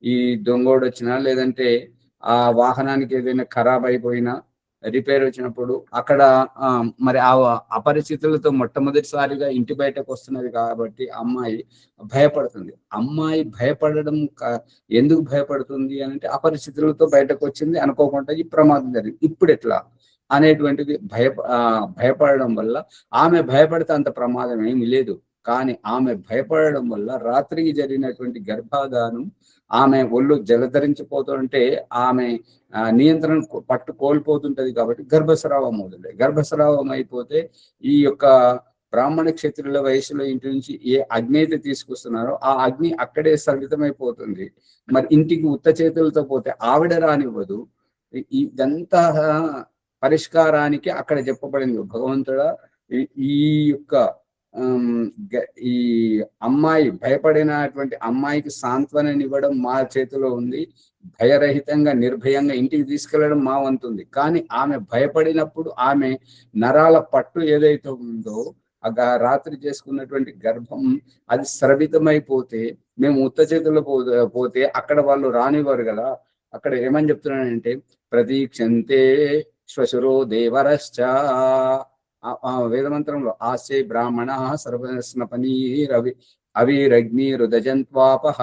ఈ దొంగోడు వచ్చినా లేదంటే ఆ వాహనానికి ఏదైనా ఖరాబ్ అయిపోయినా రిపేర్ వచ్చినప్పుడు అక్కడ మరి ఆ అపరిచితులతో మొట్టమొదటిసారిగా ఇంటి బయటకు వస్తున్నది కాబట్టి అమ్మాయి భయపడుతుంది. అమ్మాయి భయపడడం ఎందుకు భయపడుతుంది అంటే అపరిచితులతో బయటకు వచ్చింది, అనుకోకుండా ఈ ప్రమాదం జరిగింది, ఇప్పుడు ఎట్లా అనేటువంటిది భయపడడం వల్ల. ఆమె భయపడితే అంత ప్రమాదం ఏమి లేదు, కానీ ఆమె భయపడడం వల్ల రాత్రికి జరిగినటువంటి గర్భాధానం ఆమె ఒళ్ళు జలధరించిపోతుంటే ఆమె నియంత్రణ పట్టు కోల్పోతుంటది కాబట్టి గర్భస్రావం అవుతుంది. గర్భస్రావం అయిపోతే ఈ యొక్క బ్రాహ్మణ క్షత్రుల వయసులో ఇంటి నుంచి ఏ అగ్ని అయితే తీసుకొస్తున్నారో ఆ అగ్ని అక్కడే సవితమైపోతుంది. మరి ఇంటికి ఉత్త చేతులతో పోతే ఆవిడ రానివ్వదు. ఇదంతా పరిష్కారానికి అక్కడ చెప్పబడింది. భగవంతుడా ఈ యొక్క ఈ అమ్మాయి భయపడినటువంటి అమ్మాయికి సాంత్వననివ్వడం మా చేతిలో ఉంది, భయరహితంగా నిర్భయంగా ఇంటికి తీసుకెళ్లడం మా వంతుంది. కానీ ఆమె భయపడినప్పుడు ఆమె నరాల పట్టు ఏదైతే ఉందో రాత్రి చేసుకున్నటువంటి గర్భం అది స్రవితమైపోతే మేము ఉత్త చేతుల్లో పోతే అక్కడ వాళ్ళు రానివ్వరు కదా. అక్కడ ఏమని చెప్తున్నానంటే ప్రతీక్షంతే శ్వశురో దేవరశ్చ వేదమంత్రంలో ఆశే బ్రాహ్మణ సర్వస్నపనీ రవి అవిరగ్ని రుదజంత్వాపహ.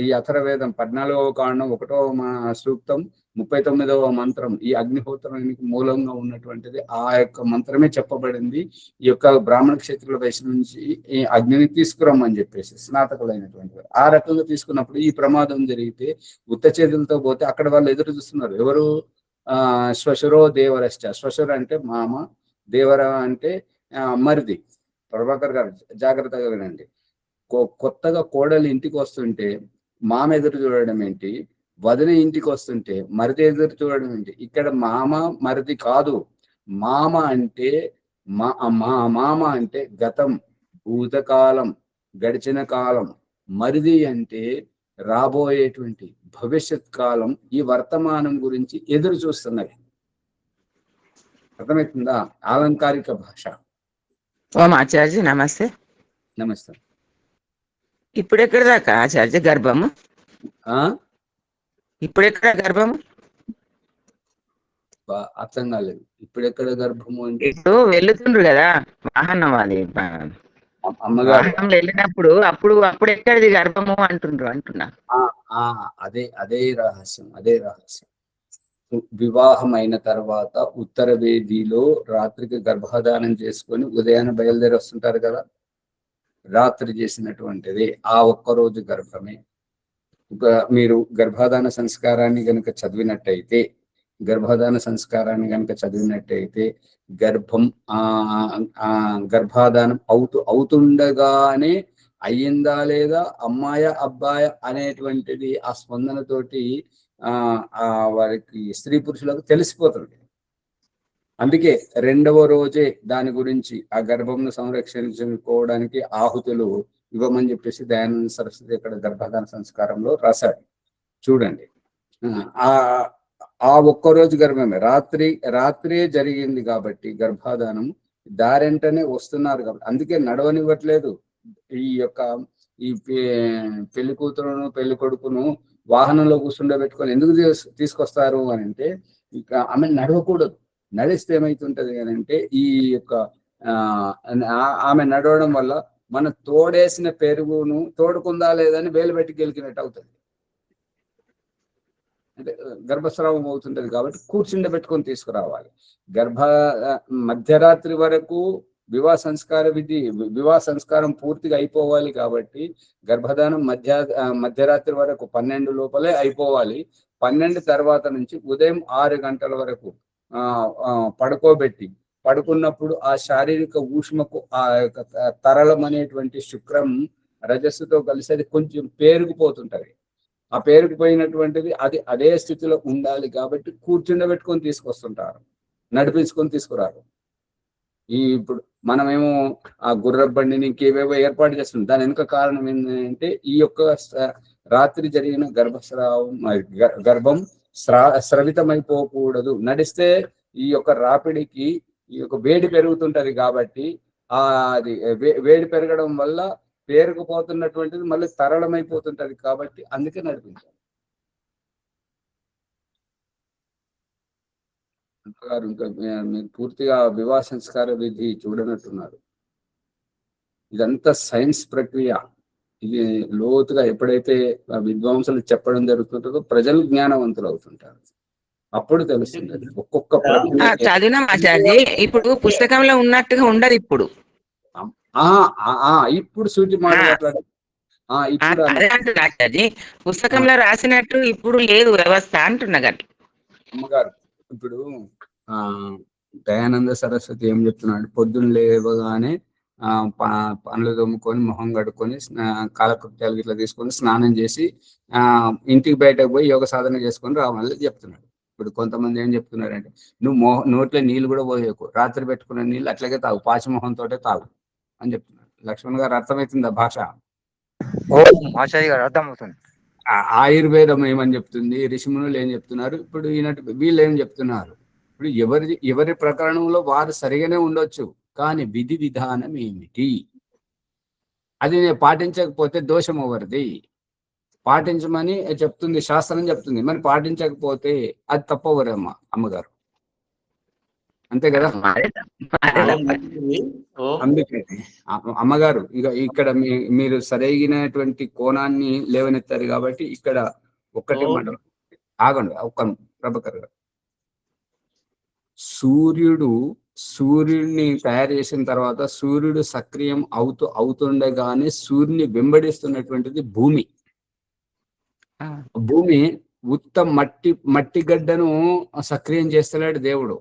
ఈ అథర్వవేదం 14వ కాండం 1వ సూక్తం 39వ మంత్రం ఈ అగ్నిహోత్రానికి మూలంగా ఉన్నటువంటిది. ఆ యొక్క మంత్రమే చెప్పబడింది ఈ యొక్క బ్రాహ్మణ క్షేత్రుల వయసు నుంచి ఈ అగ్నిని తీసుకురమ్మని చెప్పేసి స్నాతకులైనటువంటి. ఆ రకంగా తీసుకున్నప్పుడు ఈ ప్రమాదం జరిగితే ఉత్త చేతులతో పోతే అక్కడ వాళ్ళు ఎదురు చూస్తున్నారు. ఎవరు? శ్వశురో దేవరశ్చ. శ్వశుర అంటే మామ, దేవర అంటే మరిది. ప్రభాకర్ గారు జాగ్రత్తగా వినండి. కొత్తగా కోడలు ఇంటికి వస్తుంటే మామ ఎదురు చూడడం ఏంటి, వదిన ఇంటికి వస్తుంటే మరిది ఎదురు చూడడం ఏంటి? ఇక్కడ మామ మరిది కాదు. మామ అంటే మామ అంటే గతం, భూతకాలం, గడిచిన కాలం. మరిది అంటే రాబోయేటువంటి భవిష్యత్ కాలం, ఈ వర్తమానం గురించి ఎదురు చూస్తున్నది. అర్థమవుతుందా? ఆలంకారిక భాష. ఓం ఆచార్య నమస్తే. నమస్తే. ఇప్పుడు ఎక్కడ దాకా ఆచార్య గర్భము? ఇప్పుడు ఎక్కడ గర్భము? అర్థం కాలేదు. ఇప్పుడు ఎక్కడ గర్భము అంటే ఇప్పుడు వెళ్తుండ్రు కదా వాహనం, అది అమ్మగారు వెళ్ళినప్పుడు అప్పుడు ఎక్కడిది గర్భము అంటున్నా. అదే రహస్యం. వివాహం అయిన తర్వాత ఉత్తర వేదిలో రాత్రికి గర్భధానం చేసుకొని ఉదయాన్నే బయలుదేరి వస్తుంటారు కదా. రాత్రి చేసినటువంటిది ఆ ఒక్కరోజు గర్భమే. మీరు గర్భాధాన సంస్కారాన్ని గనుక చదివినట్టయితే గర్భాధానం అవుతుండగానే అయ్యిందా లేదా, అమ్మాయ అబ్బాయ అనేటువంటిది ఆ స్పందనతోటి వారికి స్త్రీ పురుషులకు తెలిసిపోతుంది. అందుకే 2వ రోజే దాని గురించి ఆ గర్భంను సంరక్షించుకోవడానికి ఆహుతులు ఇవ్వమని చెప్పేసి దయానంద సరస్వతి ఇక్కడ గర్భధాన సంస్కారంలో రాశాడు. చూడండి, ఆ ఒక్కరోజు గర్భమే రాత్రి జరిగింది కాబట్టి గర్భాధానం దారెంటనే వస్తున్నారు కాబట్టి అందుకే నడవనివ్వట్లేదు. ఈ పెళ్లి కూతురును పెళ్లి కొడుకును వాహనంలో కూర్చుండబెట్టుకొని ఎందుకు తీసుకొస్తారు అని అంటే, ఇక ఆమె నడవకూడదు. నడిస్తే ఏమైతుంటది అని అంటే ఈ యొక్క ఆమె నడవడం వల్ల మన తోడేసిన పెరుగును తోడుకుందా లేదని వేలు పెట్టి గెలికినట్టు అవుతుంది. అంటే గర్భస్రావం అవుతుంటది కాబట్టి కూర్చుండబెట్టుకొని తీసుకురావాలి. మధ్యరాత్రి వరకు వివాహ సంస్కారం పూర్తిగా అయిపోవాలి కాబట్టి గర్భధానం మధ్యరాత్రి వరకు 12 లోపలే అయిపోవాలి. 12 తర్వాత నుంచి ఉదయం 6 గంటల వరకు పడుకున్నప్పుడు ఆ శారీరక ఊష్మకు ఆ తరలం అనేటువంటి శుక్రం రజస్సుతో కలిసి అది కొంచెం పేరుకుపోతుంటది. ఆ పేరుకుపోయినటువంటిది అది అదే స్థితిలో ఉండాలి కాబట్టి కూర్చుండబెట్టుకొని తీసుకొస్తుంటారు, నడిపించుకొని తీసుకురారు. ఇప్పుడు మనమేమో ఆ గుర్ర బండిని ఇంకేవేవో ఏర్పాటు చేస్తున్నాం. దాని వెనుక కారణం ఏంటంటే ఈ యొక్క రాత్రి జరిగిన గర్భం స్రవితమైపోకూడదు. నడిస్తే ఈ యొక్క రాపిడికి ఈ యొక్క వేడి పెరుగుతుంటది కాబట్టి అది వేడి పెరగడం వల్ల పేరుకుపోతున్నటువంటిది మళ్ళీ సరళమైపోతుంటది కాబట్టి అందుకే నడిపించాలి. గారు ఇంకా మీరు పూర్తిగా వివాహ సంస్కార విధి చూడనట్టున్నారు. ఇదంతా సైన్స్ ప్రక్రియ. ఇది లోతుగా ఎప్పుడైతే విద్వాంసులు చెప్పడం జరుగుతుంటుందో ప్రజలు జ్ఞానవంతులు అవుతుంటారు. అప్పుడు తెలుస్తుంది ఒక్కొక్క ప్రక్రియ. చదివినాం ఆచార్య. ఇప్పుడు పుస్తకంలో ఉన్నట్టుగా ఉండదు ఇప్పుడు. ఇప్పుడు సూటి మాట మాట్లాడారు. ఇప్పుడు అదే అంటున్నా ఆచార్య, పుస్తకంలో రాసినట్టు ఇప్పుడు లేదు వ్యవస్థ అంటున్నా గట్ల. అమ్మగారు ఇప్పుడు దయానంద సరస్వతి ఏం చెప్తున్నాడు, పొద్దున్న లేవగానే పనులు తోముకొని మొహం కడుక్కొని కాలకృత్యాలు ఇట్లా తీసుకొని స్నానం చేసి ఇంటికి బయటకు పోయి యోగ సాధన చేసుకొని రావాలని చెప్తున్నాడు. ఇప్పుడు కొంతమంది ఏం చెప్తున్నారంటే, నువ్వు నోట్లో నీళ్ళు కూడా పోయకు, రాత్రి పెట్టుకున్న నీళ్ళు అట్లాగే తాగు, పాచి మొహంతోటే తాగు అని చెప్తున్నారు. లక్ష్మణ్ గారు అర్థమవుతుందా భాష? ఆచార్య గారు అర్థమవుతుంది. ఆయుర్వేదం ఏమని చెప్తుంది, ఋషిమునులు ఏం చెప్తున్నారు, ఇప్పుడు వీళ్ళు ఏం చెప్తున్నారు. ఇప్పుడు ఎవరి ప్రకరణంలో వారు సరిగానే ఉండొచ్చు, కానీ విధి విధానం ఏమిటి అది నేను పాటించకపోతే దోషం ఎవరిది? పాటించమని చెప్తుంది శాస్త్రం చెప్తుంది, మరి పాటించకపోతే అది తప్పవరమ్మా అమ్మగారు, అంతే కదా? అందుకే అమ్మగారు ఇక్కడ మీరు సరైనటువంటి కోణాన్ని లేవనెత్తారు కాబట్టి ఇక్కడ ఒక్కటే మాట ఆగండి. ఒక్క ప్రభాకర్ గారు, సూర్యుడిని తయారు చేసిన తర్వాత సూర్యుడు సక్రియం అవుతుండగానే సూర్యుని వెంబడిస్తున్నటువంటిది భూమి. భూమి ఉత్త మట్టి గడ్డను సక్రియం చేస్తలేడు దేవుడు.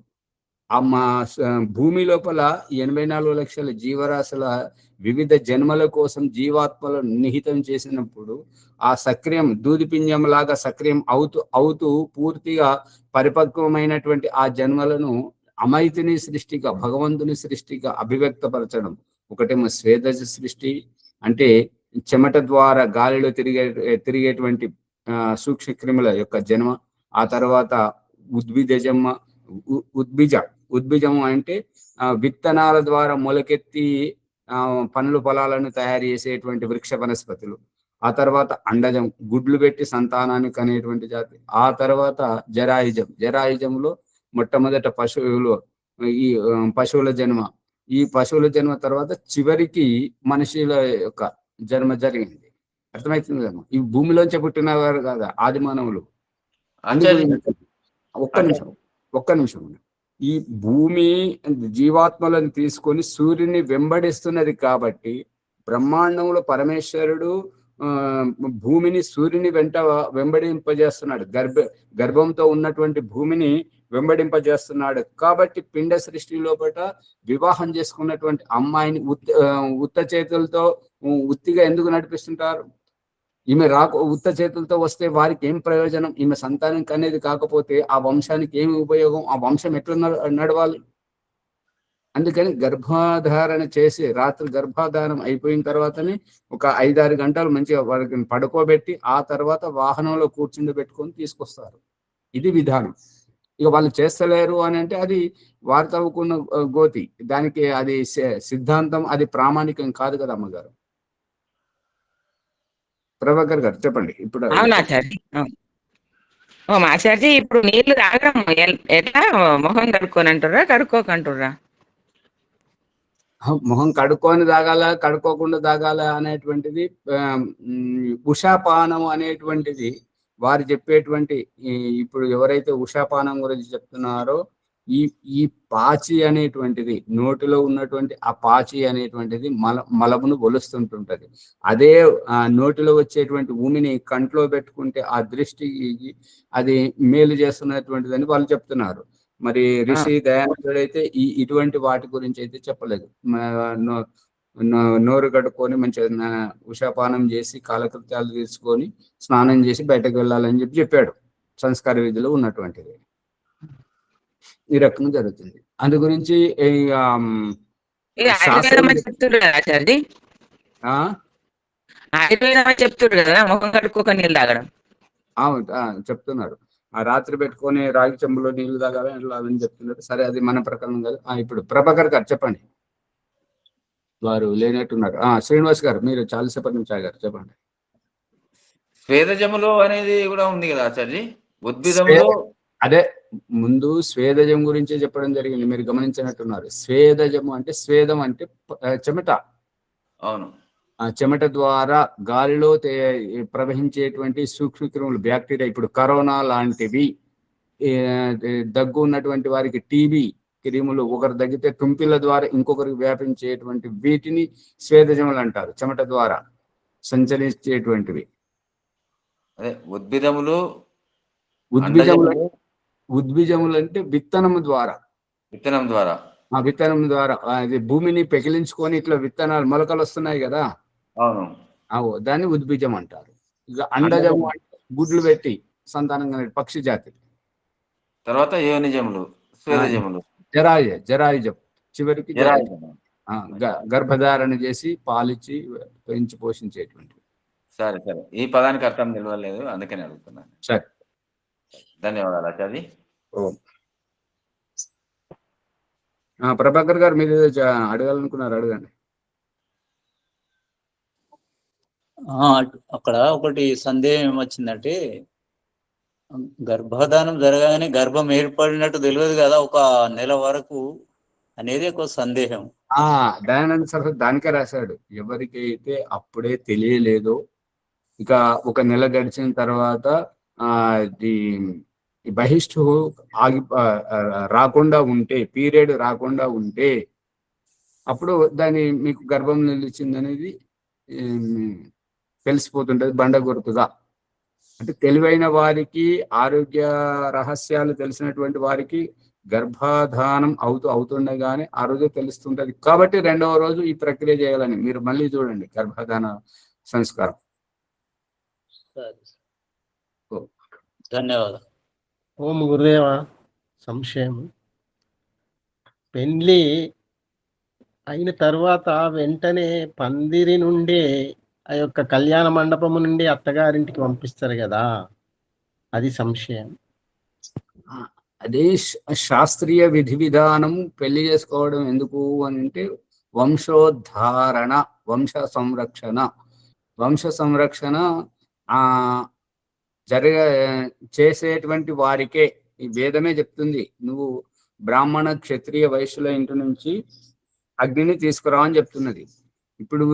భూమి లోపల 84 లక్షల జీవరాశుల వివిధ జన్మల కోసం జీవాత్మలను నిహితం చేసినప్పుడు ఆ సక్రియం దూదిపింజం లాగా సక్రియం అవుతూ పూర్తిగా పరిపక్వమైనటువంటి ఆ జన్మలను అమైతిని సృష్టిగా, భగవంతుని సృష్టిగా అభివ్యక్తపరచడం. ఒకటేమో స్వేదజ సృష్టి, అంటే చెమట ద్వారా గాలిలో తిరిగేటువంటి సూక్ష్మ క్రిముల యొక్క జన్మ. ఆ తర్వాత ఉద్భిజం అంటే విత్తనాల ద్వారా మొలకెత్తి పండ్లు పొలాలను తయారు చేసేటువంటి వృక్ష వనస్పతులు. ఆ తర్వాత అండజం, గుడ్లు పెట్టి సంతానాన్ని కనేటువంటి జాతి. ఆ తర్వాత జరాయుజంలో మొట్టమొదట ఈ పశువుల జన్మ. ఈ పశువుల జన్మ తర్వాత చివరికి మనుషుల యొక్క జన్మ జరిగింది. అర్థమవుతుంది కదా? ఈ భూమిలోంచి పుట్టినవారు కాదా ఆది మానవులు. ఒక్క నిమిషం ఈ భూమి జీవాత్మలను తీసుకొని సూర్యుని వెంబడిస్తున్నది కాబట్టి బ్రహ్మాండంలో పరమేశ్వరుడు భూమిని సూర్యుని వెంబడింపజేస్తున్నాడు. గర్భంతో ఉన్నటువంటి భూమిని వెంబడింపజేస్తున్నాడు. కాబట్టి పిండ సృష్టి లోపల వివాహం చేసుకున్నటువంటి అమ్మాయిని ఉత్త చేతులతో ఉత్తిగా ఎందుకు నడిపిస్తుంటారు? ఈమె ఉత్త చేతులతో వస్తే వారికి ఏం ప్రయోజనం? ఈమె సంతానం అనేది కాకపోతే ఆ వంశానికి ఏమి ఉపయోగం? ఆ వంశం ఎట్లా నడవాలి? అందుకని గర్భధారణ చేసి రాత్రి గర్భధారం అయిపోయిన తర్వాతనే ఒక 5-6 గంటలు మంచిగా వారికి పడుకోబెట్టి ఆ తర్వాత వాహనంలో కూర్చుండబెట్టుకొని తీసుకొస్తారు. ఇది విధానం. ఇక వాళ్ళు చేస్తలేరు అని అంటే అది వారు తవ్వుకున్న గోతి. దానికి అది సిద్ధాంతం, అది ప్రామాణికం కాదు కదా అమ్మగారు. ప్రభాకర్ గారు చెప్పండి. ఇప్పుడు ఆచార్య, ఇప్పుడు నీళ్లు తాగడం ఎట్లా? మొహం కడుక్కొని అంటుర్రా, కడుక్కోకంటుర్రా? మొహం కడుక్కొని తాగాల, కడుక్కోకుండా తాగాల అనేటువంటిది ఉషాపానం అనేటువంటిది వారు చెప్పేటువంటి. ఇప్పుడు ఎవరైతే ఉషాపానం గురించి చెప్తున్నారో ఈ పాచి అనేటువంటిది, నోటిలో ఉన్నటువంటి ఆ పాచి అనేటువంటిది మలమును ఒలుస్తుంటుంటది. అదే నోటిలో వచ్చేటువంటి భూమిని కంట్లో పెట్టుకుంటే ఆ దృష్టికి అది మేలు చేస్తున్నటువంటిది అని వాళ్ళు చెప్తున్నారు. మరి ఋషి దయానందుడు అయితే ఇటువంటి వాటి గురించి అయితే చెప్పలేదు. నోరు కడుక్కొని మంచిగా ఉషాపానం చేసి కాలకృత్యాలు తీసుకొని స్నానం చేసి బయటకు వెళ్ళాలని చెప్పాడు. సంస్కార విధిలో ఉన్నటువంటిది ఈ రకంగా జరుగుతుంది. అందు గురించి చెప్తున్నారు కదా ముఖం కడుక్కోక నీళ్ళు తాగడం. చెప్తున్నారు. ఆ రాత్రి పెట్టుకొని రాగి చెంబులో నీళ్లు తాగాలని చెప్తున్నారు. సరే, అది మన ప్రకారం కాదు. ఇప్పుడు ప్రభాకర్ గారు చెప్పండి. వారు లేనట్టున్నారు. శ్రీనివాస్ గారు మీరు చాలాసేపటి నుంచి ఆగారు, చెప్పండి. స్వేదజములు అనేది కూడా ఉంది కదా ఆచార్య, ఉద్భిదములో. అదే ముందు స్వేదజం గురించే చెప్పడం జరిగింది, మీరు గమనించినట్టున్నారు. స్వేదజము అంటే స్వేదం అంటే చెమట. అవును. ఆ చెమట ద్వారా గాలిలో ప్రవహించేటువంటి సూక్ష్మక్రిములు, బ్యాక్టీరియా, ఇప్పుడు కరోనా లాంటివి, దగ్గు ఉన్నటువంటి వారికి టీబీ క్రిములు ఒకరు దగ్గితే తుంపిల ద్వారా ఇంకొకరికి వ్యాపించేటువంటి వీటిని స్వేదజములు అంటారు. చెమట ద్వారా సంచరించేటువంటివి. అదే ఉద్భిదములు. ఉద్భిజములు అంటే విత్తనము ద్వారా. విత్తనం ద్వారా. ఆ విత్తనం ద్వారా అది భూమిని పెకిలించుకొని ఇట్లా విత్తనాలు మొలకలు వస్తున్నాయి కదా. అవును. దాన్ని ఉద్భిజం అంటారు. ఇక అండజము అంటే గుడ్లు పెట్టి సంతానంగా పక్షి జాతి. తర్వాత యోనిజములు, స్వేదజములు, జరాయుజం, చివరికి గర్భధారణ చేసి పాలిచ్చి పెంచి పోషించేటువంటి. సరే సరే, ఈ పదానికి అర్థం నిలవలేదు, అందుకని అడుగుతున్నాను. సరే, ధన్యవాదాలు ఆచార్య. ప్రభాకర్ గారు మీరు అడగాలనుకున్నారు, అడగండి. అక్కడ ఒకటి సందేహం ఏమొచ్చిందంటే, గర్భధానం జరగానే గర్భం ఏర్పడినట్టు తెలియదు కదా ఒక నెల వరకు అనేది ఒక సందేహం. దయానంద సరస్వతి దానికే రాశాడు, ఎవరికైతే అప్పుడే తెలియలేదో, ఇక ఒక నెల గడిచిన తర్వాత ఈ బహిష్టు రాకుండా ఉంటే, పీరియడ్ రాకుండా ఉంటే, అప్పుడు దాన్ని మీకు గర్భం నిలిచింది అనేది తెలిసిపోతుంటది బండ గుర్తుగా. అంటే తెలివైన వారికి, ఆరోగ్య రహస్యాలు తెలిసినటువంటి వారికి గర్భధానం అవుతుండగానే ఆ రోజు తెలుస్తుంటది. కాబట్టి 2వ రోజు ఈ ప్రక్రియ చేయాలని మీరు మళ్ళీ చూడండి, గర్భధాన సంస్కారం. ధన్యవాదాలు. ఓం గురుదేవ. సంశయం, పెండ్లి అయిన తర్వాత వెంటనే పందిరి నుండి ఆ యొక్క కళ్యాణ మండపము నుండి అత్తగారింటికి పంపిస్తారు కదా, అది సంశయం. అదే శాస్త్రీయ విధి విధానం. పెళ్లి చేసుకోవడం ఎందుకు అని అంటే వంశోద్ధారణ, వంశ సంరక్షణ చేసేటువంటి వారికే ఈ వేదమే చెప్తుంది. నువ్వు బ్రాహ్మణ, క్షత్రియ, వైశ్యుల ఇంటి నుంచి అగ్నిని తీసుకురా అని చెప్తున్నది. ఇప్పుడు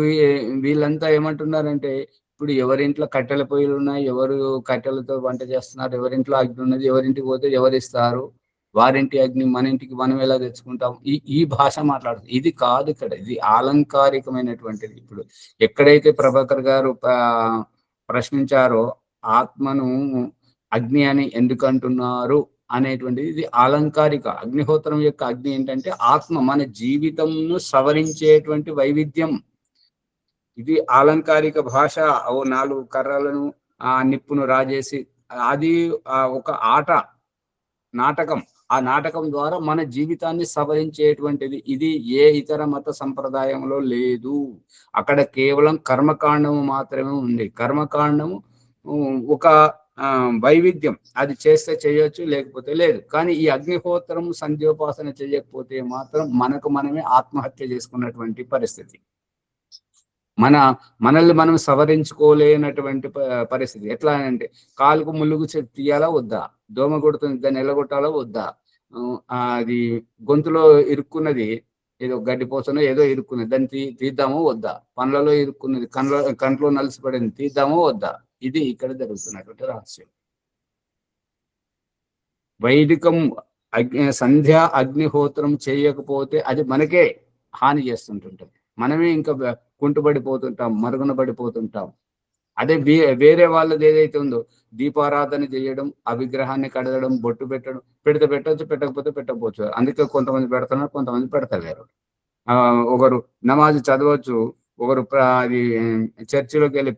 వీళ్ళంతా ఏమంటున్నారంటే, ఇప్పుడు ఎవరింట్లో కట్టెల పొయ్యిలు ఉన్నాయి, ఎవరు కట్టెలతో వంట చేస్తున్నారు, ఎవరింట్లో అగ్ని ఉన్నది, ఎవరింటికి పోతే ఎవరిస్తారు, వారింటి అగ్ని మన ఇంటికి మనం ఎలా తెచ్చుకుంటాం, ఈ భాష మాట్లాడుతుంది. ఇది కాదు ఇక్కడ, ఇది ఆలంకారికమైనటువంటిది. ఇప్పుడు ఎక్కడైతే ప్రభాకర్ గారు ప్రశ్నించారో ఆత్మను అగ్ని అని ఎందుకు అంటున్నారు అనేటువంటిది, ఇది ఆలంకారిక. అగ్నిహోత్రం యొక్క అగ్ని ఏంటంటే ఆత్మ, మన జీవితంను సవరించేటువంటి వైవిధ్యం. ఇది ఆలంకారిక భాష. 4 కర్రలను ఆ నిప్పును రాజేసి, అది ఒక నాటకం. ఆ నాటకం ద్వారా మన జీవితాన్ని సవరించేటువంటిది. ఇది ఏ ఇతర మత సంప్రదాయంలో లేదు. అక్కడ కేవలం కర్మకాండము మాత్రమే ఉంది. కర్మకాండము ఒక వైవిధ్యం, అది చేస్తే చేయొచ్చు, లేకపోతే లేదు. కానీ ఈ అగ్నిహోత్రం సంధ్యోపాసన చేయకపోతే మాత్రం మనకు మనమే ఆత్మహత్య చేసుకున్నటువంటి పరిస్థితి, మనల్ని మనం సవరించుకోలేనటువంటి పరిస్థితి. ఎట్లా అంటే, కాలుకు ములుగు తీయాలా వద్దా, దోమ కొడుతుంది దాన్ని ఎలగొట్టాలా వద్దా, అది గొంతులో ఇరుక్కున్నది, ఏదో గడ్డిపోసనో ఏదో ఇరుక్కున్నది, దాన్ని తీద్దామో వద్దా, పండ్లలో ఇరుక్కున్నది, కంట్లో నలిసిపడింది, తీద్దామో వద్దా. ఇది ఇక్కడ జరుగుతున్నటువంటి రహస్యం. వైదికం సంధ్య అగ్నిహోత్రం చేయకపోతే అది మనకే హాని చేస్తుంటుంటుంది. మనమే ఇంకా కుంటుబడిపోతుంటాం, మరుగున పడిపోతుంటాం. అదే వేరే వాళ్ళది ఏదైతే ఉందో, దీపారాధన చేయడం, ఆ విగ్రహాన్ని కడగడం, బొట్టు పెట్టడం, పెట్టవచ్చు, పెట్టకపోతే పెట్టకపోవచ్చు. అందుకే కొంతమంది పెడుతున్నారు, కొంతమంది పెడతలేరు. ఒకరు నమాజ్ చదవచ్చు, ఒకరు అది చర్చిలోకి వెళ్ళి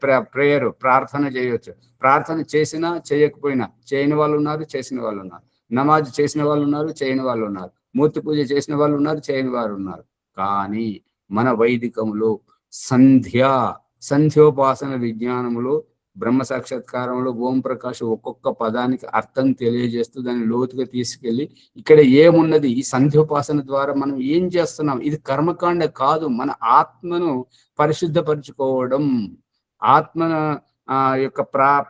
ప్రార్థన చేయవచ్చు. ప్రార్థన చేసినా చేయకపోయినా చేయని వాళ్ళు ఉన్నారు, చేసిన వాళ్ళు ఉన్నారు. నమాజ్ చేసిన వాళ్ళు ఉన్నారు, చేయని వాళ్ళు ఉన్నారు. మూర్తి పూజ చేసిన వాళ్ళు ఉన్నారు, చేయని వారు ఉన్నారు. కానీ మన వైదికంలో సంధ్యోపాసన విజ్ఞానములో బ్రహ్మ సాక్షాత్కారంలో ఓం ప్రకాష్ ఒక్కొక్క పదానికి అర్థం తెలియజేస్తూ దాన్ని లోతుగా తీసుకెళ్లి ఇక్కడ ఏమున్నది, ఈ సంధ్యోపాసన ద్వారా మనం ఏం చేస్తున్నాం, ఇది కర్మకాండ కాదు, మన ఆత్మను పరిశుద్ధపరచుకోవడం, ఆత్మ యొక్క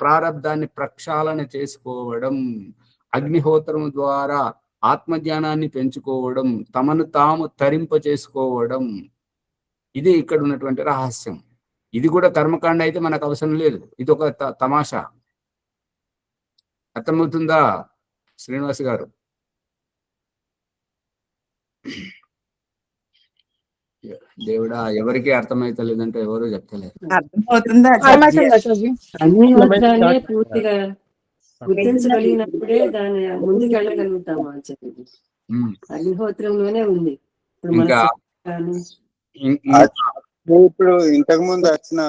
ప్రారబ్ధాన్ని ప్రక్షాళన చేసుకోవడం, అగ్నిహోత్రం ద్వారా ఆత్మజ్ఞానాన్ని పెంచుకోవడం, తమను తాము తరింప చేసుకోవడం, ఇది ఇక్కడ ఉన్నటువంటి రహస్యం. ఇది కూడా కర్మకాండ అయితే మనకు అవసరం లేదు, ఇది ఒక తమాషా. అర్థమవుతుందా శ్రీనివాస్ గారు? దేవుడా, ఎవరికి అర్థమైతే లేదంటే ఎవరు చెప్తలేరు. అన్ని మాత్రాన్ని పూర్తిగా గుర్తించగలిగినప్పుడే దాన్ని ముందుకు వెళ్ళగలుగుతాము అని చెప్పి అగ్నిహోత్రంలోనే ఉంది. ఇప్పుడు ఇంతకు ముందు వచ్చిన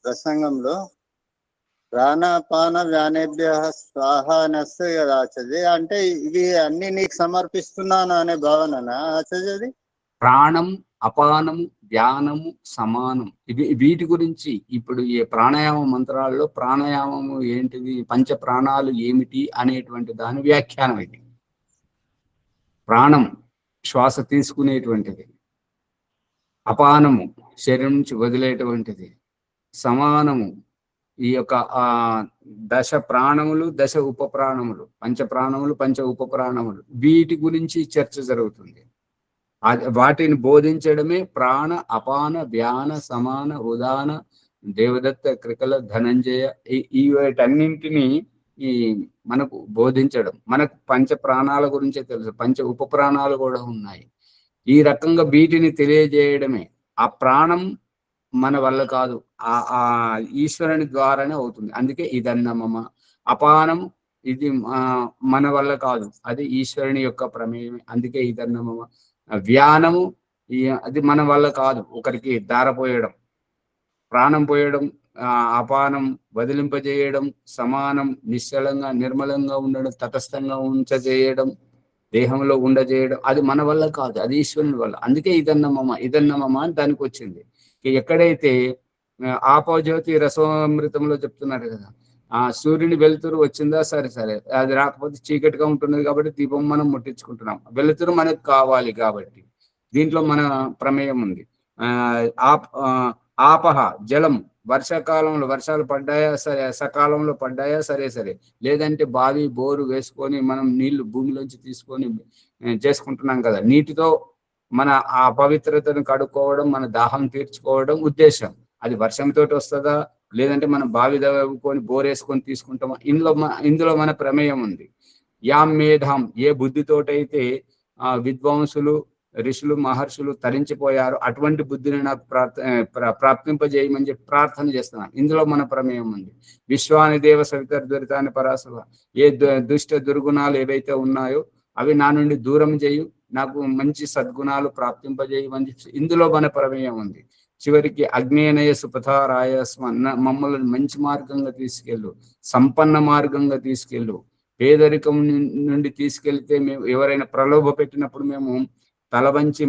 ప్రసంగంలో ప్రాణాపాన వ్యానేభ్య స్వాహ అని వస్తుంది కదా ఆచార్య, అంటే ఇవి అన్ని నీకు సమర్పిస్తున్నాను అనే భావననా ఆచార్యది? ప్రాణం, అపానము, ధ్యానము సమానం. వీటి గురించి ఇప్పుడు ఈ ప్రాణాయామ మంత్రాల్లో ప్రాణాయామము ఏంటిది, పంచ ప్రాణాలు ఏమిటి అనేటువంటి దాని వ్యాఖ్యానం ఇది. ప్రాణం శ్వాస తీసుకునేటువంటిది, అపానము శరీరం నుంచి వదిలేటువంటిది, సమానము ఈ యొక్క దశ ప్రాణములు, దశ ఉప ప్రాణములు, పంచ ప్రాణములు, పంచ ఉప ప్రాణములు, వీటి గురించి చర్చ జరుగుతుంది. వాటిని బోధించడమే ప్రాణ, అపాన, వ్యాన, సమాన, ఉదాన, దేవదత్త, క్రికల, ధనంజయ, ఈ వీటన్నింటినీ ఈ మనకు బోధించడం. మనకు పంచ ప్రాణాల గురించే తెలుసు, పంచ ఉప ప్రాణాలు కూడా ఉన్నాయి. ఈ రకంగా వీటిని తెలియజేయడమే. ఆ ప్రాణం మన వల్ల కాదు, ఆ ఈశ్వరుని ద్వారానే అవుతుంది. అందుకే ఇదన్నమమ. అపానం ఇది మన వల్ల కాదు, అది ఈశ్వరుని యొక్క ప్రమేయమే, అందుకే ఇదన్నమమ. వ్యానము అది మన వల్ల కాదు, ఒకరికి దారపోయడం, ప్రాణం పోయడం, అపానం వదిలింపజేయడం, సమానం నిశ్చలంగా నిర్మలంగా ఉండడం, తటస్థంగా ఉంచజేయడం, దేహంలో ఉండజేయడం, అది మన వల్ల కాదు, అది ఈశ్వరుని వల్ల. అందుకే ఇదన్నమమ, ఇదన్నమమ అని దానికి వచ్చింది. ఎక్కడైతే ఆపోజ్యోతి రసోమృతంలో చెప్తున్నారు కదా, సూర్యుని వెలుతురు వచ్చిందా, సరే సరే, అది రాకపోతే చీకటిగా ఉంటున్నది కాబట్టి దీపం మనం ముట్టించుకుంటున్నాం, వెలుతురు మనకు కావాలి కాబట్టి దీంట్లో మన ప్రమేయం ఉంది. ఆపహ జలం, వర్షాకాలంలో వర్షాలు పడ్డాయా సరే, సకాలంలో పడ్డాయా సరే సరే, లేదంటే బావి బోరు వేసుకొని మనం నీళ్లు భూమిలోంచి తీసుకొని చేసుకుంటున్నాం కదా, నీటితో మన ఆ పవిత్రతను కడుక్కోవడం, మన దాహం తీర్చుకోవడం ఉద్దేశం. అది వర్షంతో వస్తుందా, లేదంటే మనం బావి దవ్వుకొని బోరేసుకొని తీసుకుంటామా, ఇందులో మన ప్రమేయం ఉంది. యాం మేధాం, ఏ బుద్ధితోటైతే విద్వాంసులు, ఋషులు, మహర్షులు తరించిపోయారు, అటువంటి బుద్ధిని నాకు ప్రాప్తింపజేయమని చెప్పి ప్రార్థన చేస్తున్నాను. ఇందులో మన ప్రమేయం ఉంది. విశ్వాని దేవ సవితర్ దురితాన్ని పరాశవ, ఏ దుష్ట దుర్గుణాలు ఏవైతే ఉన్నాయో అవి నా నుండి దూరం చేయు, నాకు మంచి సద్గుణాలు ప్రాప్తింపజేయమని చెప్పి ఇందులో మన ప్రమేయం ఉంది. చివరికి అగ్నేనయ సుపథారాయస్మ, మమ్మల్ని మంచి మార్గంగా తీసుకెళ్ళు, సంపన్న మార్గంగా తీసుకెళ్ళు. పేదరికం నుండి తీసుకెళ్తే మేము ఎవరైనా ప్రలోభ పెట్టినప్పుడు మేము తల వంచి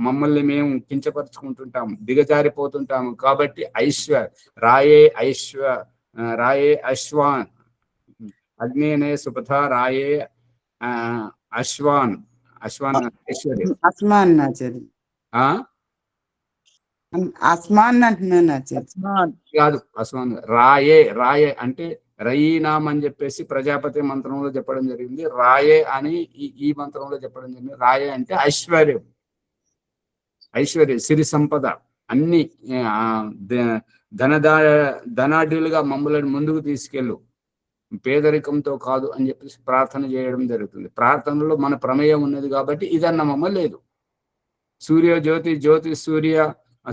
మమ్మల్ని మేము కించపరుచుకుంటుంటాము, దిగజారిపోతుంటాము. కాబట్టి రాయే అశ్వాన్, అగ్నేనయ సుపథ రాయే అశ్వాన్ ఐశ్వర్యం, అస్మాన్ అంటున్నాను కాదు, అస్మాన్. రాయే అంటే రయీనాం అని చెప్పేసి ప్రజాపతి మంత్రంలో చెప్పడం జరిగింది, రాయే అని ఈ మంత్రంలో చెప్పడం జరిగింది. రాయే అంటే ఐశ్వర్యం, సిరి సంపద, అన్ని ధనాఢ్యులుగా మమ్మల్ని ముందుకు తీసుకెళ్ళు, పేదరికంతో కాదు అని చెప్పేసి ప్రార్థన చేయడం జరుగుతుంది. ప్రార్థనలో మన ప్రమేయం ఉన్నది కాబట్టి ఇదన్నమమ్మ లేదు.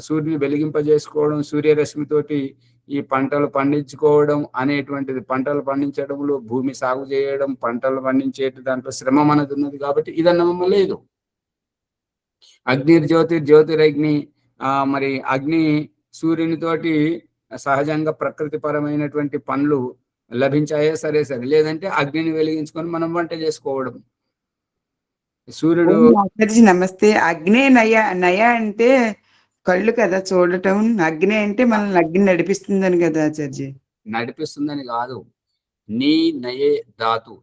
సూర్యుని వెలిగింపజేసుకోవడం, సూర్యరశ్మితోటి ఈ పంటలు పండించుకోవడం అనేటువంటిది, పంటలు పండించడంలో భూమి సాగు చేయడం, పంటలు పండించేటి దాంట్లో శ్రమ మనది ఉన్నది కాబట్టి ఇదన్నమమ్మ లేదు. జ్యోతిరగ్ని, మరి అగ్ని సూర్యునితోటి సహజంగా ప్రకృతి పరమైనటువంటి పనులు లభించాయే సరే సరే, లేదంటే అగ్నిని వెలిగించుకొని మనం వంట చేసుకోవడం. సూర్యుడు నమస్తే. అగ్నే నయ అంటే కళ్ళు కదా చూడటం, అగ్ని అంటే మనల్ని అగ్ని నడిపిస్తుందని కదా ఆచార్య. నడిపిస్తుందని కాదు. నీ నయే ధాతు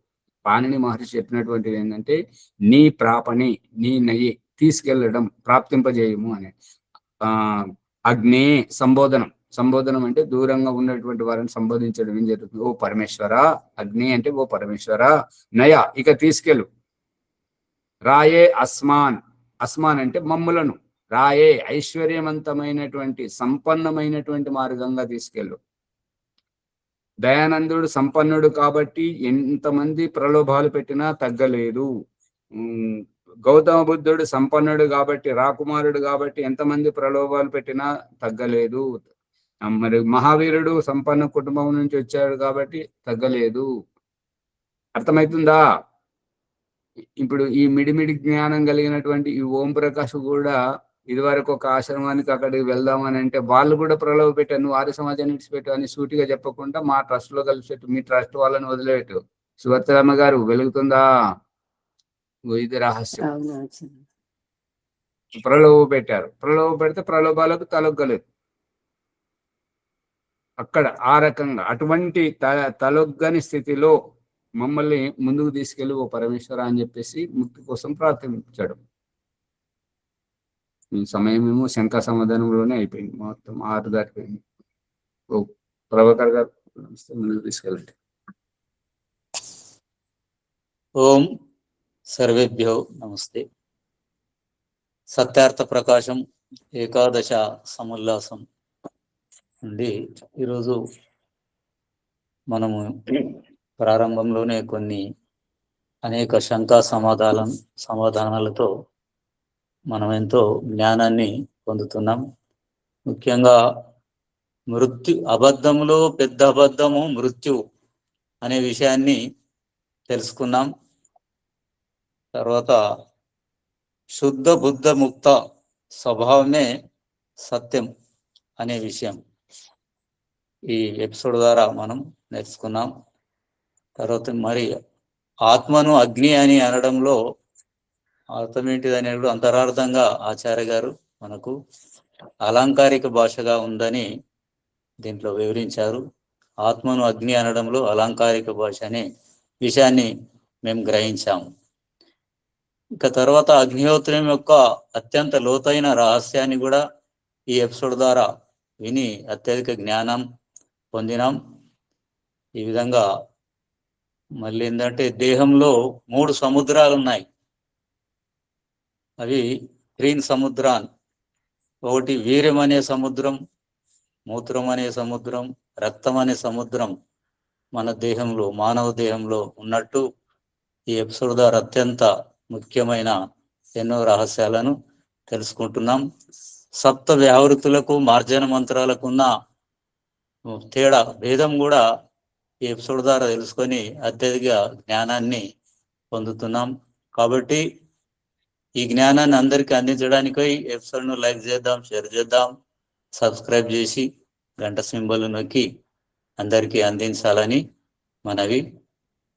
పాణిని మహర్షి చెప్పినటువంటిది ఏంటంటే నీ ప్రాపణి, నీ నయే తీసుకెళ్లడం, ప్రాప్తింపజేయము అని. అగ్నే సంబోధనం. సంబోధనం అంటే దూరంగా ఉన్నటువంటి వారిని సంబోధించడం ఏం జరుగుతుంది? ఓ పరమేశ్వర. అగ్ని అంటే ఓ పరమేశ్వర, నయ ఇక తీసుకెళ్ళు. రాయే అస్మాన్. అస్మాన్ అంటే మమ్ములను. రాయే ఐశ్వర్యవంతమైనటువంటి సంపన్నమైనటువంటి మార్గంగా తీసుకెళ్ళు. దయానందుడు సంపన్నుడు కాబట్టి ఎంతమంది ప్రలోభాలు పెట్టినా తగ్గలేదు. గౌతమ బుద్ధుడు సంపన్నుడు కాబట్టి, రాకుమారుడు కాబట్టి ఎంతమంది ప్రలోభాలు పెట్టినా తగ్గలేదు. మరి మహావీరుడు సంపన్న కుటుంబం నుంచి వచ్చాడు కాబట్టి తగ్గలేదు. అర్థమవుతుందా? ఇప్పుడు ఈ మిడిమిడి జ్ఞానం కలిగినటువంటి ఈ ఓం ప్రకాష్ కూడా ఇదివరకు ఒక ఆశ్రమానికి అక్కడికి వెళ్దామని అంటే వాళ్ళు కూడా ప్రలోభ పెట్టారు, నువ్వు ఆర్య సమాజాన్ని విడిచిపెట్టు అని సూటిగా చెప్పకుండా మా ట్రస్ట్ లో కలిసిపెట్టు, మీ ట్రస్ట్ వాళ్ళని వదిలేట్టు. సువర్తరమ్మ గారు వెలుగుతుందా? ఇది రహస్యం. ప్రలోభ పెట్టారు. ప్రలోభ పెడితే ప్రలోభాలకు తలొగ్గలేదు. అక్కడ ఆ రకంగా అటువంటి తలొగ్గని స్థితిలో మమ్మల్ని ముందుకు తీసుకెళ్ళి ఓ పరమేశ్వర అని చెప్పేసి ముక్తి కోసం ప్రార్థించాడు. ఈ సమయం ఏమో శంకా సమాధానంలోనే అయిపోయింది, మొత్తం 6 దాటిపోయింది. ఓ ప్రభాకర్ గారు ముందుకు తీసుకెళ్ళండి. ఓం సర్వేభ్యో నమస్తే. సత్యార్థ ప్రకాశం ఏకాదశ సముల్లాసం నుండి ఈరోజు మనము ప్రారంభంలోనే అనేక శంకా సమాధానాలతో మనం ఎంతో జ్ఞానాన్ని పొందుతున్నాం. ముఖ్యంగా అబద్ధంలో పెద్ద అబద్ధము మృత్యు అనే విషయాన్ని తెలుసుకున్నాం. తర్వాత శుద్ధ బుద్ధ ముక్త స్వభావమే సత్యం అనే విషయం ఈ ఎపిసోడ్ ద్వారా మనం నేర్చుకున్నాం. తర్వాత మరి ఆత్మను అగ్ని అని అనడంలో అర్థం ఏంటిది అనేది అంతరార్థంగా ఆచార్య గారు మనకు అలంకారిక భాషగా ఉందని దీంట్లో వివరించారు. ఆత్మను అగ్ని అనడంలో అలంకారిక భాష అనే విషయాన్ని మేము గ్రహించాము. ఇక తర్వాత అగ్నిహోత్రం యొక్క అత్యంత లోతైన రహస్యాన్ని కూడా ఈ ఎపిసోడ్ ద్వారా విని అత్యధిక జ్ఞానం పొందినాం. ఈ విధంగా మళ్ళీ ఏంటంటే దేహంలో 3 సముద్రాలు ఉన్నాయి. అవి గ్రీన్ సముద్రాన్. ఒకటి వీర్యం అనే సముద్రం, మూత్రం అనే సముద్రం, రక్తం అనే సముద్రం మన దేహంలో, మానవ దేహంలో ఉన్నట్టు ఈ ఎపిసోడ్ ద్వారా అత్యంత ముఖ్యమైన ఎన్నో రహస్యాలను తెలుసుకుంటున్నాం. సప్త వ్యావృతులకు మార్జన మంత్రాలకు ఉన్న తేడా భేదం కూడా ఈ ఎపిసోడ్ ద్వారా తెలుసుకొని అత్యధిక జ్ఞానాన్ని పొందుతున్నాం. కాబట్టి ఈ జ్ఞానాన్ని అందరికీ అందించడానికై ఎపిసోడ్ను లైక్ చేద్దాం, షేర్ చేద్దాం, సబ్స్క్రైబ్ చేసి గంట సింబల్ నొక్కి అందరికీ అందించాలని మనవి.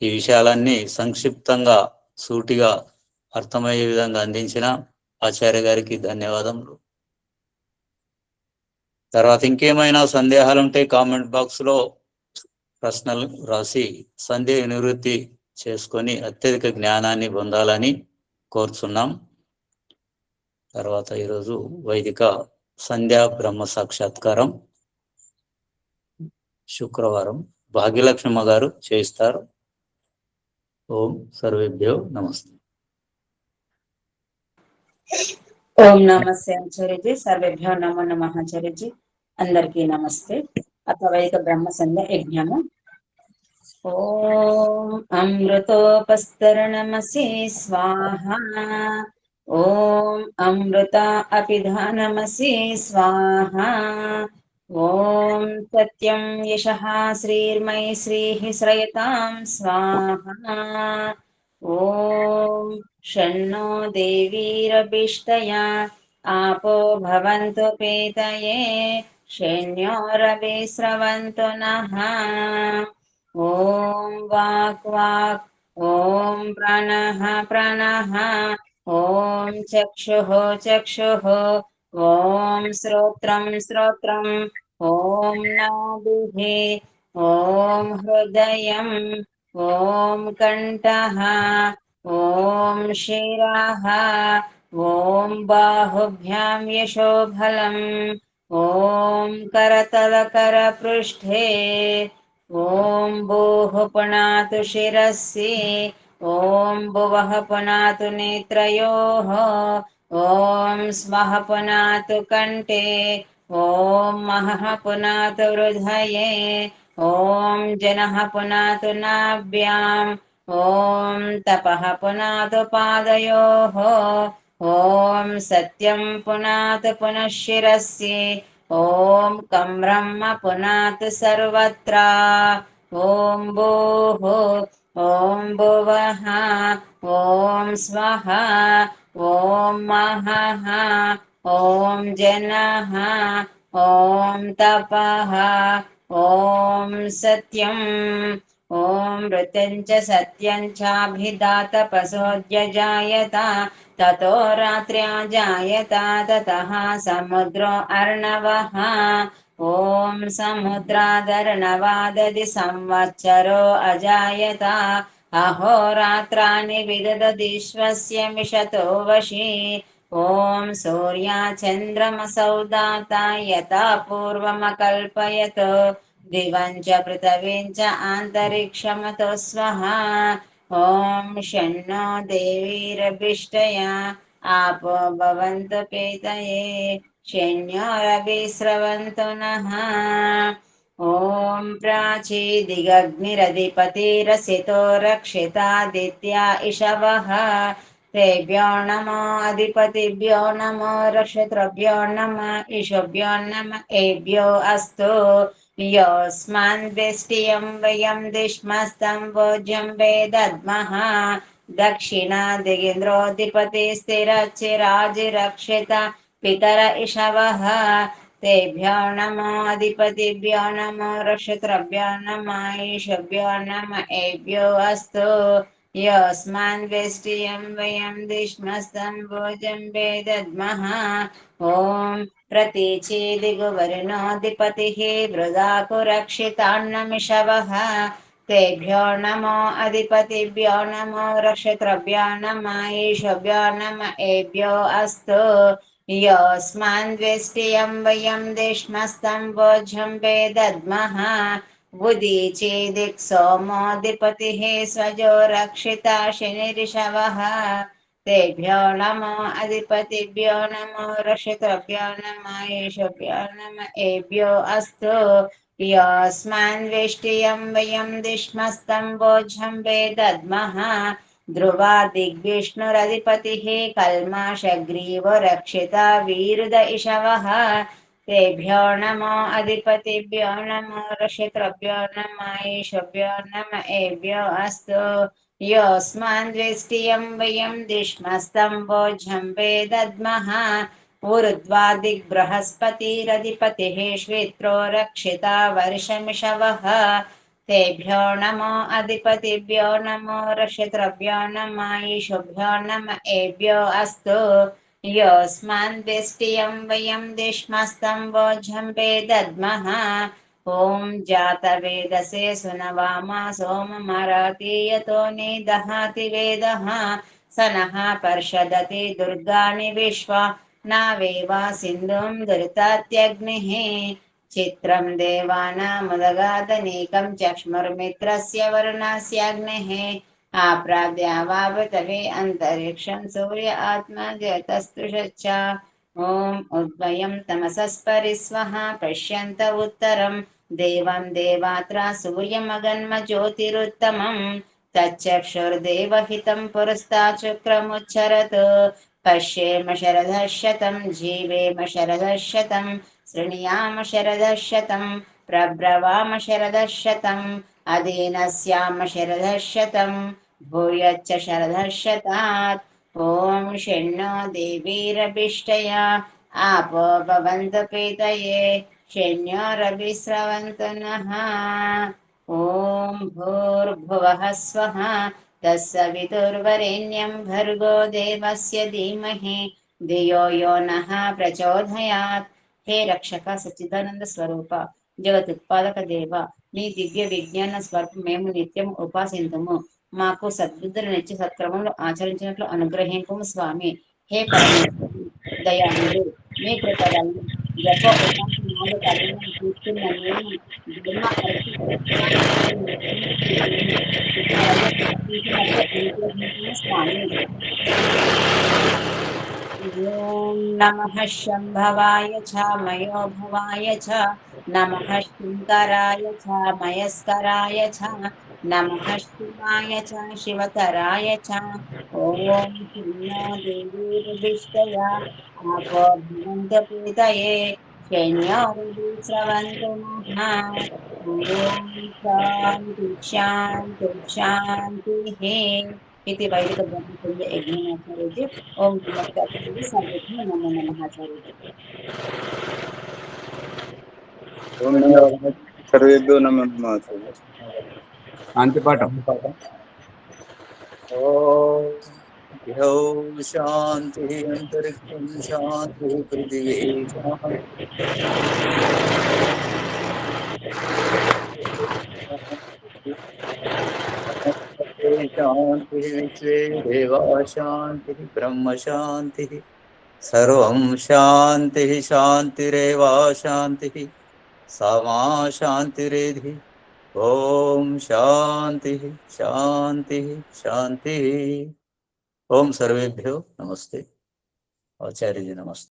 ఈ విషయాలన్నీ సంక్షిప్తంగా సూటిగా అర్థమయ్యే విధంగా అందించిన ఆచార్య గారికి ధన్యవాదములు. తర్వాత ఇంకేమైనా సందేహాలు ఉంటే కామెంట్ బాక్స్లో ప్రశ్నలు రాసి సందేహ నివృత్తి చేసుకొని అత్యధిక జ్ఞానాన్ని పొందాలని కోరుచున్నాం. తర్వాత ఈరోజు వైదిక సంధ్యా బ్రహ్మ సాక్షాత్కారం శుక్రవారం భాగ్యలక్ష్మమ్మ గారు చేయిస్తారు. ఓం సర్వేభ్యో నమస్తే. ఓం నమస్తే ఆచార్యజీ. సర్వేభ్యో నమో నమః ఆచార్యజీ. అందరికీ నమస్తే. అథ వైదిక బ్రహ్మ సంధ్య యజ్ఞము. ఓం అమృతోపస్తరణమసి స్వాహా. ఓం అమృత అపిధానమసి స్వాహా. ఓం సత్యం యశః శ్రీర్మై శ్రీః శ్రయతాం స్వాహా. ఓం షణ్ణో దేవీరభిష్టయా आपो भवन्तु पीतये शन्योरभिस्रवन्तु नः. ॐ वाक् वाक्, ॐ प्राणः प्राणः, ॐ चक्षुः चक्षुः, ॐ श्रोत्रं श्रोत्रम्, ॐ नाभिः, ॐ हृदयम् ॐ कण्ठः ॐ शिरः ॐ बाहुभ्यां यशोबलम् ॐ करतलकरपृष्ठे ॐ भूः पुनातु शिरसि ॐ भुवः पुनातु नेत्रयोः ॐ स्वः पुनातु कण्ठे ॐ महः पुनातु हृदये ॐ जनः पुनातु नाभ्याम् ॐ तपः पुनातु पादयोः ॐ सत्यं पुनातु पुनः शिरसि ॐ कं ब्रह्म पुनातु सर्वत्र ॐ भूः ॐ भुवः ॐ स्वः ॐ महः ॐ जनः ॐ तपः ॐ सत्यम् ॐ ऋतं च सत्यं चाभिधातपसोऽध्यजायत ततो रात्र्या जायत ततः समुद्रो अर्णवः ॐ समुद्रादर्णवादधि संवत्सरो अजायत अहोरात्राणि विदधतीश्वस्य मिषतो वशी ॐ सूर्या चन्द्रमसौ दाता यथा पूर्वमकल्पयत् दिवं च पृथिवीं च अन्तरिक्षमतो स्वः ॐ शन्नो देवीरभिष्टया आपो भवन्तु पेतये शन्योरभिस्रवन्तु नः ॐ प्राची दिगग्निरधिपतिरसितो रक्षितादित्या इषवः तेभ्यो नमो अधिपतिभ्यो नमो रक्षत्रभ्यो नमः ईशभ्यो नमः एभ्यो अस्तु योऽस्मान् वेष्टियं वयं दिश्मस्तं भोज्यं वेदद्मः दक्षिणा दिगेन्द्रोऽधिपतिस्थिरचिराजिरक्षिता पितर इषवः तेभ्यो नमो अधिपतिभ्यो नमो रक्षत्रभ्यो नमः ईशभ्यो नमः एभ्यो अस्तु योऽस्मान् वेष्टियं वयं दिश्मस्तं भोजं वेदद्मः ॐ प्रतीची दिगुवर्णोऽधिपतिः वृदाकुरक्षितान्नमिषवः तेभ्यो नमो अधिपतिभ्यो नमो रक्षत्रभ्यो नमः ईशभ्यो नमः एभ्यो अस्तु योऽस्मान् वेष्टियं वयं दिश्मस्तं भोज्यं वेदद्मः उदीची दिक्सोमोऽधिपतिः स्वजो रक्षिता शनिरिषवः तेभ्यो नमो अधिपतिभ्यो नमो रक्षत्रभ्यो नमः ईशभ्यो नमः एभ्यो अस्तु योऽस्मान् वेष्टियं वयं दिश्मस्तं भोज्यं वेदद्मः ध्रुवा दिग्विष्णुरधिपतिः कल्माषग्रीवो रक्षिता वीरुद इषवः तेभ्यो नमो अधिपतिभ्यो नमो रक्षत्रभ्यो नमः ईशभ्यो नमः एभ्यो अस्तु योऽस्मान् वेष्टियं वयं दिश्मस्तं भोज्यं वेदद्मः ऊर्ध्वादिग्बृहस्पतिरधिपतिः श्वेत्रो रक्षिता वर्षमिषवः तेभ्यो नमो अधिपतिभ्यो नमो रक्षत्रभ्यो नमः ईशभ्यो नमः एभ्यो अस्तु योऽस्मान् वेष्टियं वयं दिश्मस्तं भोज्यं वेदद्मः ॐ जातवेदसे सुनवामा सोममरातीयतो निदहाति वेदः स नः पर्षदति दुर्गाणि विश्वा नावेवा सिन्धुं दुरितात्यग्निः चित्रं देवानामुदगादनीकं चक्ष्मुर्मित्रस्य वरुणस्याग्नेः आप्राद्यावावतवे अन्तरिक्षं सूर्य आत्मा जयतस्तुषच्च ॐ उद्वयं तमसस्परिस्वः पश्यन्त उत्तरं देवं देवात्रा सूर्यमगन्म ज्योतिरुत्तमं तच्चक्षुर्देवहितं पुरस्तात् शुक्रमुच्चरत् पश्येम शरदः शतं जीवेम शरदः शतं शृणुयाम शरदः शतं प्रब्रवाम शरदः शतम् अधीनस्याम शरदः शतं भूयश्च शरदः शतात् ॐ शन्नो देवीरभिष्टया आपो भवन्तु पीतये शन्योरभिस्रवन्तु नः ॐ भूर्भुवः स्वः तत्सवितुर्वरेण्यं भर्गो देवस्य धीमहि धियो यो नः प्रचोदयात् हे रक्षक सच्चिदानंद स्वरूप जगत उत्पादक देव నీ దివ్య విజ్ఞాన స్వరూపం మేము నిత్యం ఉపాసింతుము. మాకు సద్బుద్ధులనిచ్చి సత్క్రమంలో ఆచరించినట్లు అనుగ్రహింపము స్వామి. హే పరమేశ్వరి దయాళుడు, మీ కృప వలన జప ఉపాసనాలు కర్మలను తీసుకున్న నేను ధర్మ అర్థ అనుగ్రహించిన స్వామి. ఓం నమః శంభవాయ చ మయోభవాయ చ నమః శంకరాయ చ మయస్కరాయ చ నమః శివాయ చ శివతరాయ చ. ఓం శూన్యో దేవీర్విష్టయా ఆపో భవంతు ప్రీతయే శైన్యో స్రవంతు నః. ఓం శాంతి శాంతి శాంతి. ఇది వైదిక బ్రహ్మచర్య యజ్ఞాచార్య. ఓం నమస్తే ఆచార్య. సర్వజ్ఞ నమో నమః ఆచార్య. సర్వేభ్యో నమో నమః ఆచార్య. శాంతి పాఠం. ఓం శాంతి అంతరిక్షం శాంతి పృథివీ శాంతి విశ్వే దేవా శాంతి బ్రహ్మ శాంతి సర్వం శాంతి శాంతిరేవా శాంతి సమా శాంతిరేధి. ఓం శాంతి శాంతి శాంతి. ఓం సర్వేభ్యో నమస్తే ఆచార్యజీ నమస్తే.